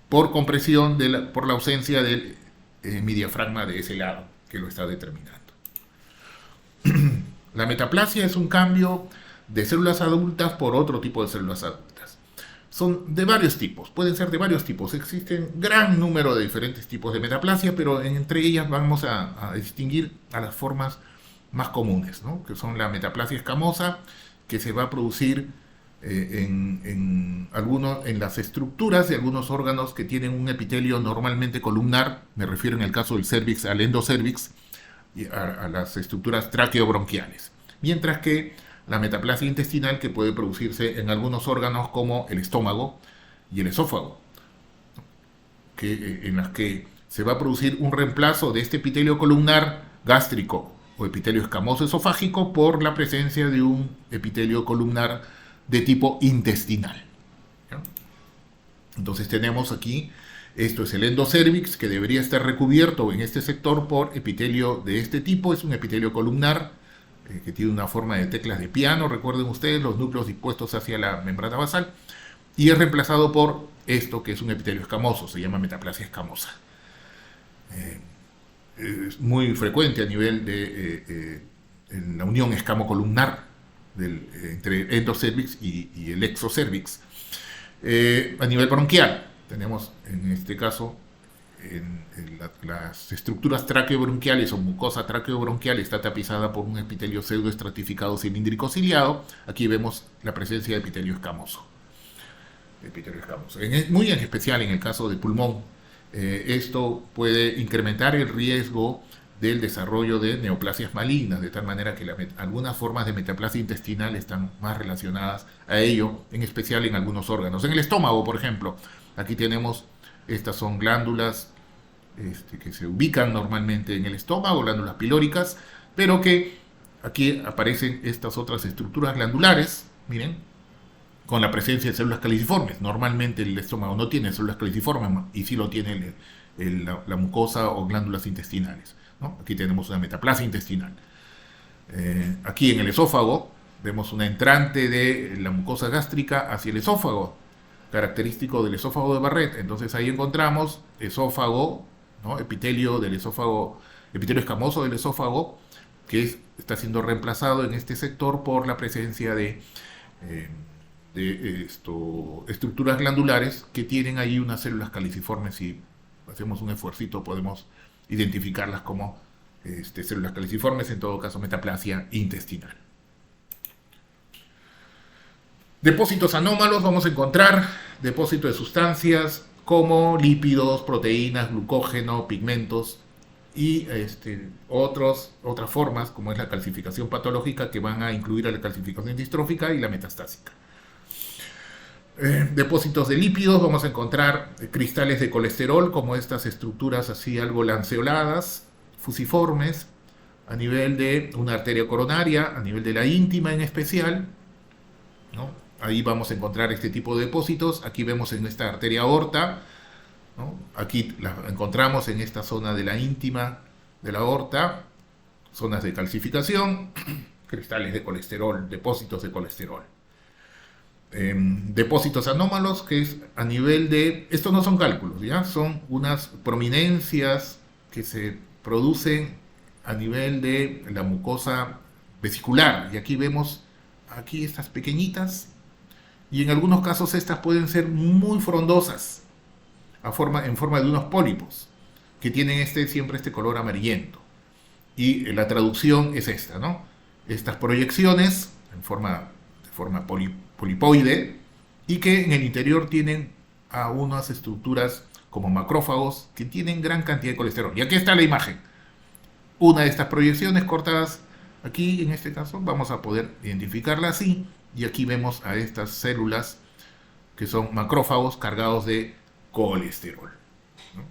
por compresión por la ausencia del hemidiafragma de ese lado que lo está determinando. La metaplasia es un cambio de células adultas por otro tipo de células adultas. Son de varios tipos, pueden ser de varios tipos. Existen gran número de diferentes tipos de metaplasia, pero entre ellas vamos a distinguir a las formas más comunes, ¿no? Que son la metaplasia escamosa, que se va a producir en las estructuras de algunos órganos que tienen un epitelio normalmente columnar. Me refiero en el caso del cervix al endocervix y a las estructuras traqueobronquiales. Mientras que la metaplasia intestinal, que puede producirse en algunos órganos como el estómago y el esófago, en las que se va a producir un reemplazo de este epitelio columnar gástrico o epitelio escamoso esofágico por la presencia de un epitelio columnar de tipo intestinal. ¿Ya? Entonces tenemos aquí, esto es el endocervix, que debería estar recubierto en este sector por epitelio de este tipo. Es un epitelio columnar que tiene una forma de teclas de piano, recuerden ustedes, los núcleos dispuestos hacia la membrana basal, y es reemplazado por esto que es un epitelio escamoso, se llama metaplasia escamosa. Es muy frecuente a nivel de en la unión escamocolumnar entre endocervix y el exocervix. A nivel bronquial, tenemos en este caso las estructuras traqueobronquiales o mucosa traqueobronquial está tapizada por un epitelio pseudoestratificado cilíndrico ciliado. Aquí vemos la presencia de epitelio escamoso. Muy en especial en el caso del pulmón. Esto puede incrementar el riesgo del desarrollo de neoplasias malignas, de tal manera que algunas formas de metaplasia intestinal están más relacionadas a ello, en especial en algunos órganos. En el estómago, por ejemplo, aquí tenemos, estas son glándulas que se ubican normalmente en el estómago, glándulas pilóricas, pero que aquí aparecen estas otras estructuras glandulares, miren, con la presencia de células caliciformes. Normalmente el estómago no tiene células caliciformes y sí lo tiene la mucosa o glándulas intestinales, ¿no? Aquí tenemos una metaplasia intestinal. Aquí en el esófago vemos una entrante de la mucosa gástrica hacia el esófago, característico del esófago de Barrett. Entonces ahí encontramos esófago, ¿no? Epitelio del esófago, epitelio escamoso del esófago, que está siendo reemplazado en este sector por la presencia de estructuras glandulares que tienen ahí unas células caliciformes. Si hacemos un esfuercito podemos identificarlas como células caliciformes, en todo caso metaplasia intestinal. Depósitos anómalos, vamos a encontrar depósitos de sustancias como lípidos, proteínas, glucógeno, pigmentos y otras formas como es la calcificación patológica, que van a incluir a la calcificación distrófica y la metastásica. Depósitos de lípidos, vamos a encontrar cristales de colesterol, como estas estructuras así algo lanceoladas, fusiformes, a nivel de una arteria coronaria, a nivel de la íntima en especial, ¿no? Ahí vamos a encontrar este tipo de depósitos. Aquí vemos en esta arteria aorta, ¿no? Aquí la encontramos en esta zona de la íntima de la aorta, zonas de calcificación, cristales de colesterol, depósitos de colesterol. depósitos anómalos, que es a nivel de, estos no son cálculos, ¿ya? Son unas prominencias que se producen a nivel de la mucosa vesicular. Y aquí vemos aquí estas pequeñitas, y en algunos casos estas pueden ser muy frondosas, en forma de unos pólipos, que tienen siempre este color amarillento. Y la traducción es esta, ¿no? Estas proyecciones de forma polipoide, y que en el interior tienen a unas estructuras como macrófagos que tienen gran cantidad de colesterol. Y aquí está la imagen. Una de estas proyecciones cortadas aquí, en este caso, vamos a poder identificarla así. Y aquí vemos a estas células que son macrófagos cargados de colesterol, ¿no?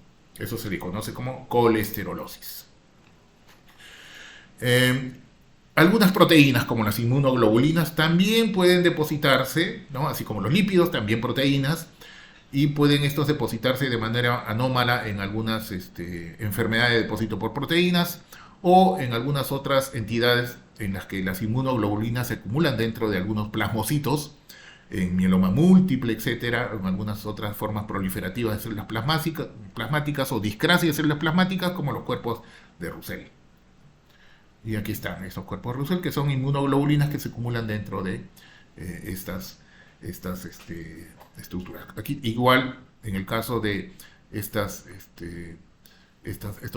Eso se le conoce como colesterolosis. Algunas proteínas, como las inmunoglobulinas, también pueden depositarse, ¿no? Así como los lípidos, también proteínas, y pueden estos depositarse de manera anómala en algunas enfermedades de depósito por proteínas, o en algunas otras entidades en las que las inmunoglobulinas se acumulan dentro de algunos plasmocitos, en mieloma múltiple, etcétera, en algunas otras formas proliferativas de células plasmáticas o discrasia de células plasmáticas, como los cuerpos de Russell. Y aquí están estos cuerpos de Russell, que son inmunoglobulinas que se acumulan dentro de estas estructuras. Aquí igual, en el caso de estos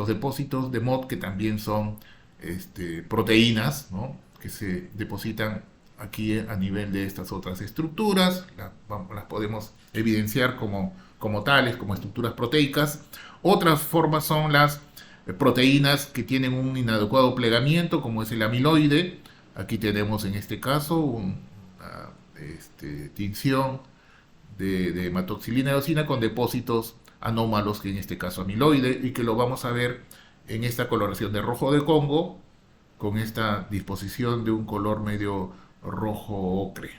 depósitos de MOD, que también son proteínas, ¿no? Que se depositan aquí a nivel de estas otras estructuras, las podemos evidenciar como tales, como estructuras proteicas. Otras formas son las proteínas que tienen un inadecuado plegamiento, como es el amiloide. Aquí tenemos en este caso una tinción de hematoxilina eosina con depósitos anómalos, que en este caso amiloide, y que lo vamos a ver en esta coloración de rojo de Congo, con esta disposición de un color medio rojo ocre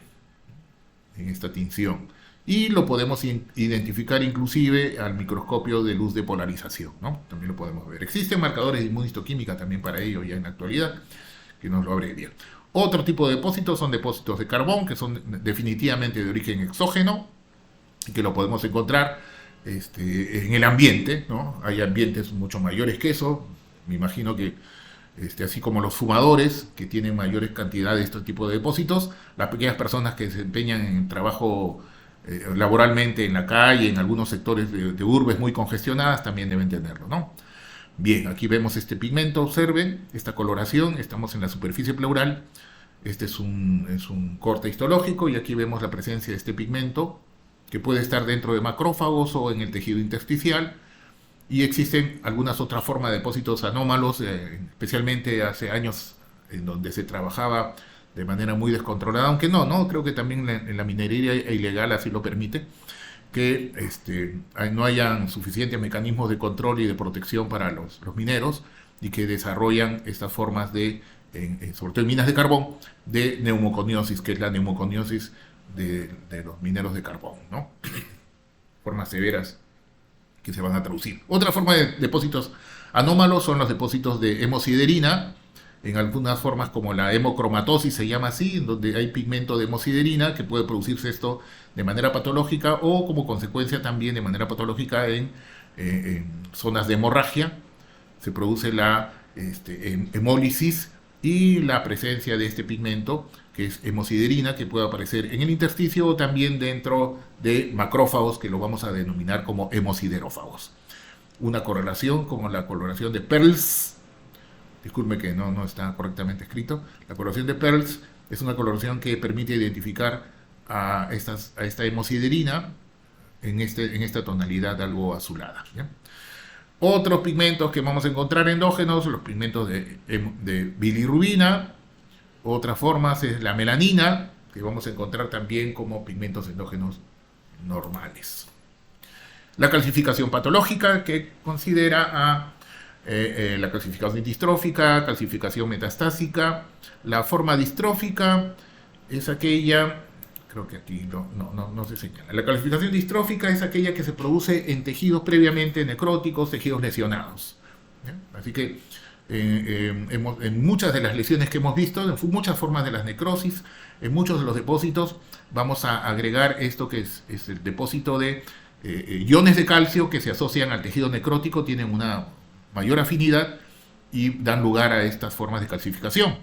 en esta tinción, y lo podemos identificar inclusive al microscopio de luz de polarización, ¿no? También lo podemos ver. Existen marcadores de inmunistoquímica también para ello ya en la actualidad, que nos lo abrevian. Otro tipo de depósitos son depósitos de carbón, que son definitivamente de origen exógeno, y que lo podemos encontrar en el ambiente, ¿no? Hay ambientes mucho mayores que eso. Me imagino que así como los fumadores, que tienen mayores cantidades de este tipo de depósitos, las pequeñas personas que se desempeñan en trabajo laboralmente en la calle, en algunos sectores de urbes muy congestionadas, también deben tenerlo, ¿no? Bien, aquí vemos este pigmento, observen esta coloración, estamos en la superficie pleural. Este es un corte histológico, y aquí vemos la presencia de este pigmento, que puede estar dentro de macrófagos o en el tejido intersticial. Y existen algunas otras formas de depósitos anómalos, especialmente hace años, en donde se trabajaba de manera muy descontrolada, aunque no, creo que también en la minería ilegal así lo permite, que no hayan suficientes mecanismos de control y de protección para los mineros, y que desarrollan estas formas sobre todo en minas de carbón, de neumoconiosis, que es la neumoconiosis de los mineros de carbón, ¿no? Formas severas que se van a traducir. Otra forma de depósitos anómalos son los depósitos de hemosiderina, en algunas formas como la hemocromatosis se llama así, en donde hay pigmento de hemosiderina, que puede producirse esto de manera patológica o como consecuencia también de manera patológica en zonas de hemorragia. Se produce la hemólisis y la presencia de este pigmento, que es hemosiderina, que puede aparecer en el intersticio o también dentro de macrófagos, que lo vamos a denominar como hemosiderófagos. Una correlación como la coloración de Perls, disculpe que no está correctamente escrito, la coloración de Perls es una coloración que permite identificar a esta hemosiderina en esta tonalidad algo azulada, ¿ya? Otros pigmentos que vamos a encontrar endógenos, los pigmentos de bilirrubina. Otras formas es la melanina, que vamos a encontrar también como pigmentos endógenos normales. La calcificación patológica, que considera a la calcificación distrófica, calcificación metastásica. La forma distrófica es aquella, creo que aquí no se señala. La calcificación distrófica es aquella que se produce en tejidos previamente necróticos, tejidos lesionados, ¿ya? Así que En muchas de las lesiones que hemos visto, en muchas formas de las necrosis, en muchos de los depósitos, vamos a agregar esto que es el depósito de iones de calcio que se asocian al tejido necrótico, tienen una mayor afinidad y dan lugar a estas formas de calcificación.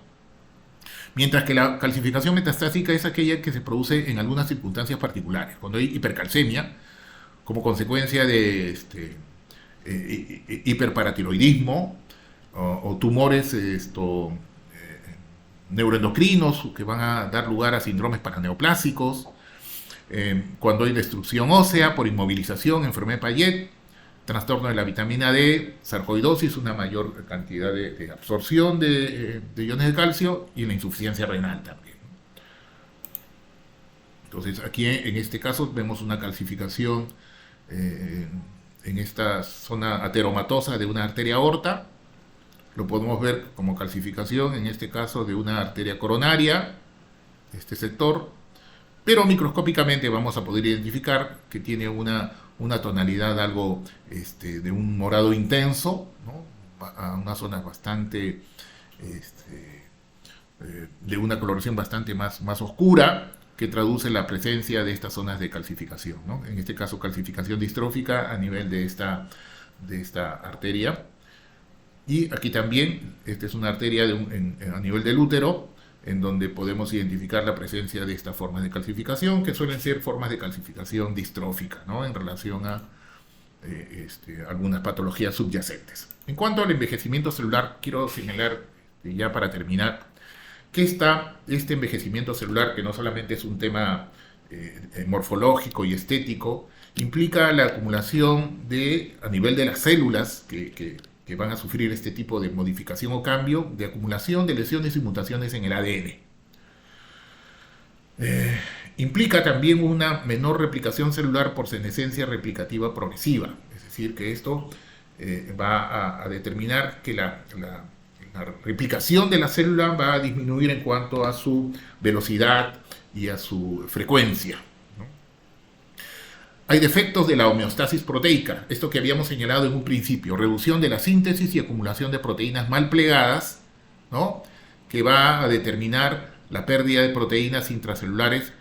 Mientras que la calcificación metastásica es aquella que se produce en algunas circunstancias particulares, cuando hay hipercalcemia, como consecuencia de hiperparatiroidismo o tumores neuroendocrinos que van a dar lugar a síndromes paraneoplásicos, cuando hay destrucción ósea por inmovilización, enfermedad de Payet, trastorno de la vitamina D, sarcoidosis, una mayor cantidad de absorción de iones de calcio y la insuficiencia renal también. Entonces aquí en este caso vemos una calcificación en esta zona ateromatosa de una arteria aorta. Lo podemos ver como calcificación en este caso de una arteria coronaria, este sector, pero microscópicamente vamos a poder identificar que tiene una tonalidad algo de un morado intenso, ¿no? A unas zonas bastante de una coloración bastante más oscura, que traduce la presencia de estas zonas de calcificación, ¿no? En este caso calcificación distrófica a nivel de esta arteria. Y aquí también, esta es una arteria a nivel del útero, en donde podemos identificar la presencia de estas formas de calcificación, que suelen ser formas de calcificación distrófica, ¿no? En relación a algunas patologías subyacentes. En cuanto al envejecimiento celular, quiero señalar, ya para terminar, que este envejecimiento celular, que no solamente es un tema morfológico y estético, implica la acumulación a nivel de las células que van a sufrir este tipo de modificación o cambio, de acumulación de lesiones y mutaciones en el ADN. Implica también una menor replicación celular por senescencia replicativa progresiva, es decir, que esto va a determinar que la replicación de la célula va a disminuir en cuanto a su velocidad y a su frecuencia. Hay defectos de la homeostasis proteica, esto que habíamos señalado en un principio, reducción de la síntesis y acumulación de proteínas mal plegadas, ¿no? Que va a determinar la pérdida de proteínas intracelulares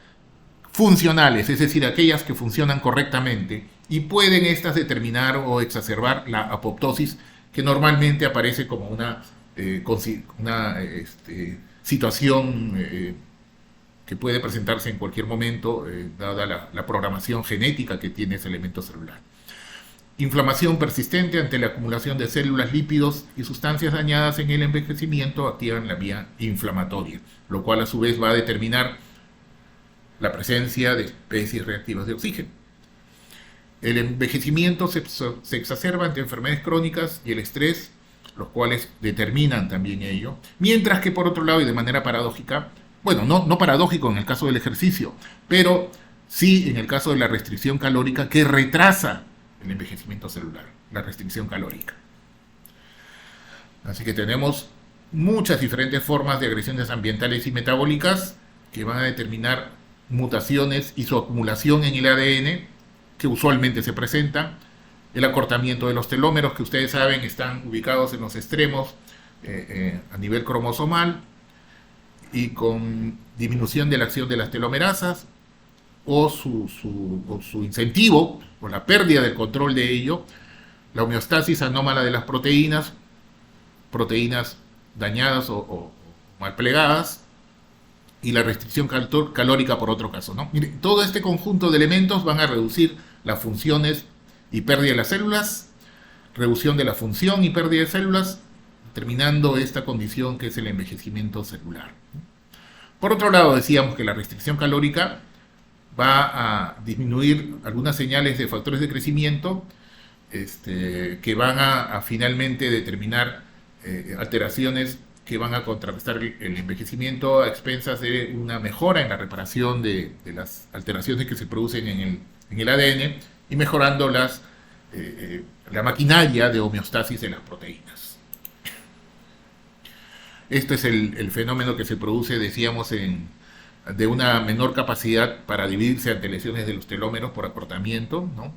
funcionales, es decir, aquellas que funcionan correctamente, y pueden estas determinar o exacerbar la apoptosis, que normalmente aparece como una situación que puede presentarse en cualquier momento, dada la programación genética que tiene ese elemento celular. Inflamación persistente ante la acumulación de células, lípidos y sustancias dañadas en el envejecimiento activan la vía inflamatoria, lo cual a su vez va a determinar la presencia de especies reactivas de oxígeno. El envejecimiento se exacerba ante enfermedades crónicas y el estrés, los cuales determinan también ello, mientras que por otro lado y de manera paradójica, bueno, no paradójico en el caso del ejercicio, pero sí en el caso de la restricción calórica, que retrasa el envejecimiento celular, la restricción calórica. Así que tenemos muchas diferentes formas de agresiones ambientales y metabólicas que van a determinar mutaciones y su acumulación en el ADN, que usualmente se presentan, el acortamiento de los telómeros, que ustedes saben están ubicados en los extremos a nivel cromosomal, y con disminución de la acción de las telomerasas o su incentivo, o la pérdida del control de ello, la homeostasis anómala de las proteínas dañadas o mal plegadas, y la restricción calórica por otro caso, ¿no? Mire, todo este conjunto de elementos van a reducir las funciones y pérdida de las células, reducción de la función y pérdida de células, terminando esta condición que es el envejecimiento celular. Por otro lado, decíamos que la restricción calórica va a disminuir algunas señales de factores de crecimiento que van a finalmente determinar alteraciones que van a contrarrestar el envejecimiento a expensas de una mejora en la reparación de las alteraciones que se producen en el ADN y mejorando la maquinaria de homeostasis de las proteínas. Este es el fenómeno que se produce, decíamos, de una menor capacidad para dividirse ante lesiones de los telómeros por acortamiento, ¿no?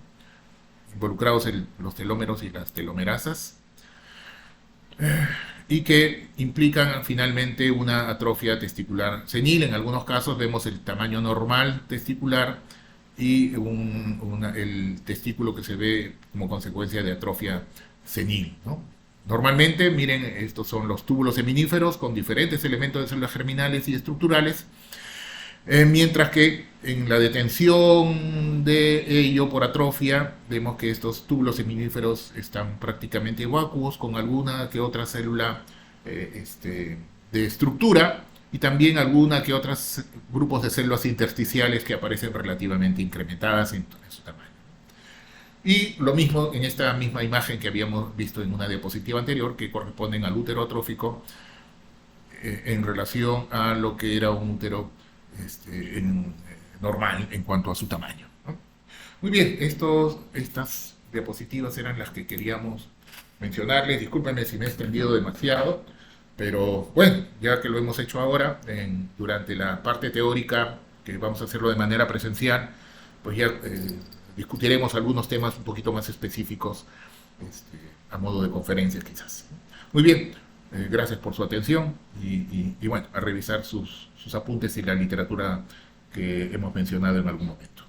Involucrados los telómeros y las telomerasas. y que implican finalmente una atrofia testicular senil. En algunos casos vemos el tamaño normal testicular y el testículo que se ve como consecuencia de atrofia senil, ¿no? Normalmente, miren, estos son los túbulos seminíferos con diferentes elementos de células germinales y estructurales, mientras que en la detención de ello por atrofia, vemos que estos túbulos seminíferos están prácticamente vacuos, con alguna que otra célula de estructura y también alguna que otros grupos de células intersticiales que aparecen relativamente incrementadas en su tamaño. Y lo mismo en esta misma imagen que habíamos visto en una diapositiva anterior, que corresponden al útero atrófico en relación a lo que era un útero normal en cuanto a su tamaño, ¿no? Muy bien, estas diapositivas eran las que queríamos mencionarles. Discúlpenme si me he extendido demasiado, pero bueno, ya que lo hemos hecho ahora, durante la parte teórica, que vamos a hacerlo de manera presencial, pues ya discutiremos algunos temas un poquito más específicos, a modo de conferencias quizás. Muy bien, gracias por su atención y bueno, a revisar sus apuntes y la literatura que hemos mencionado en algún momento.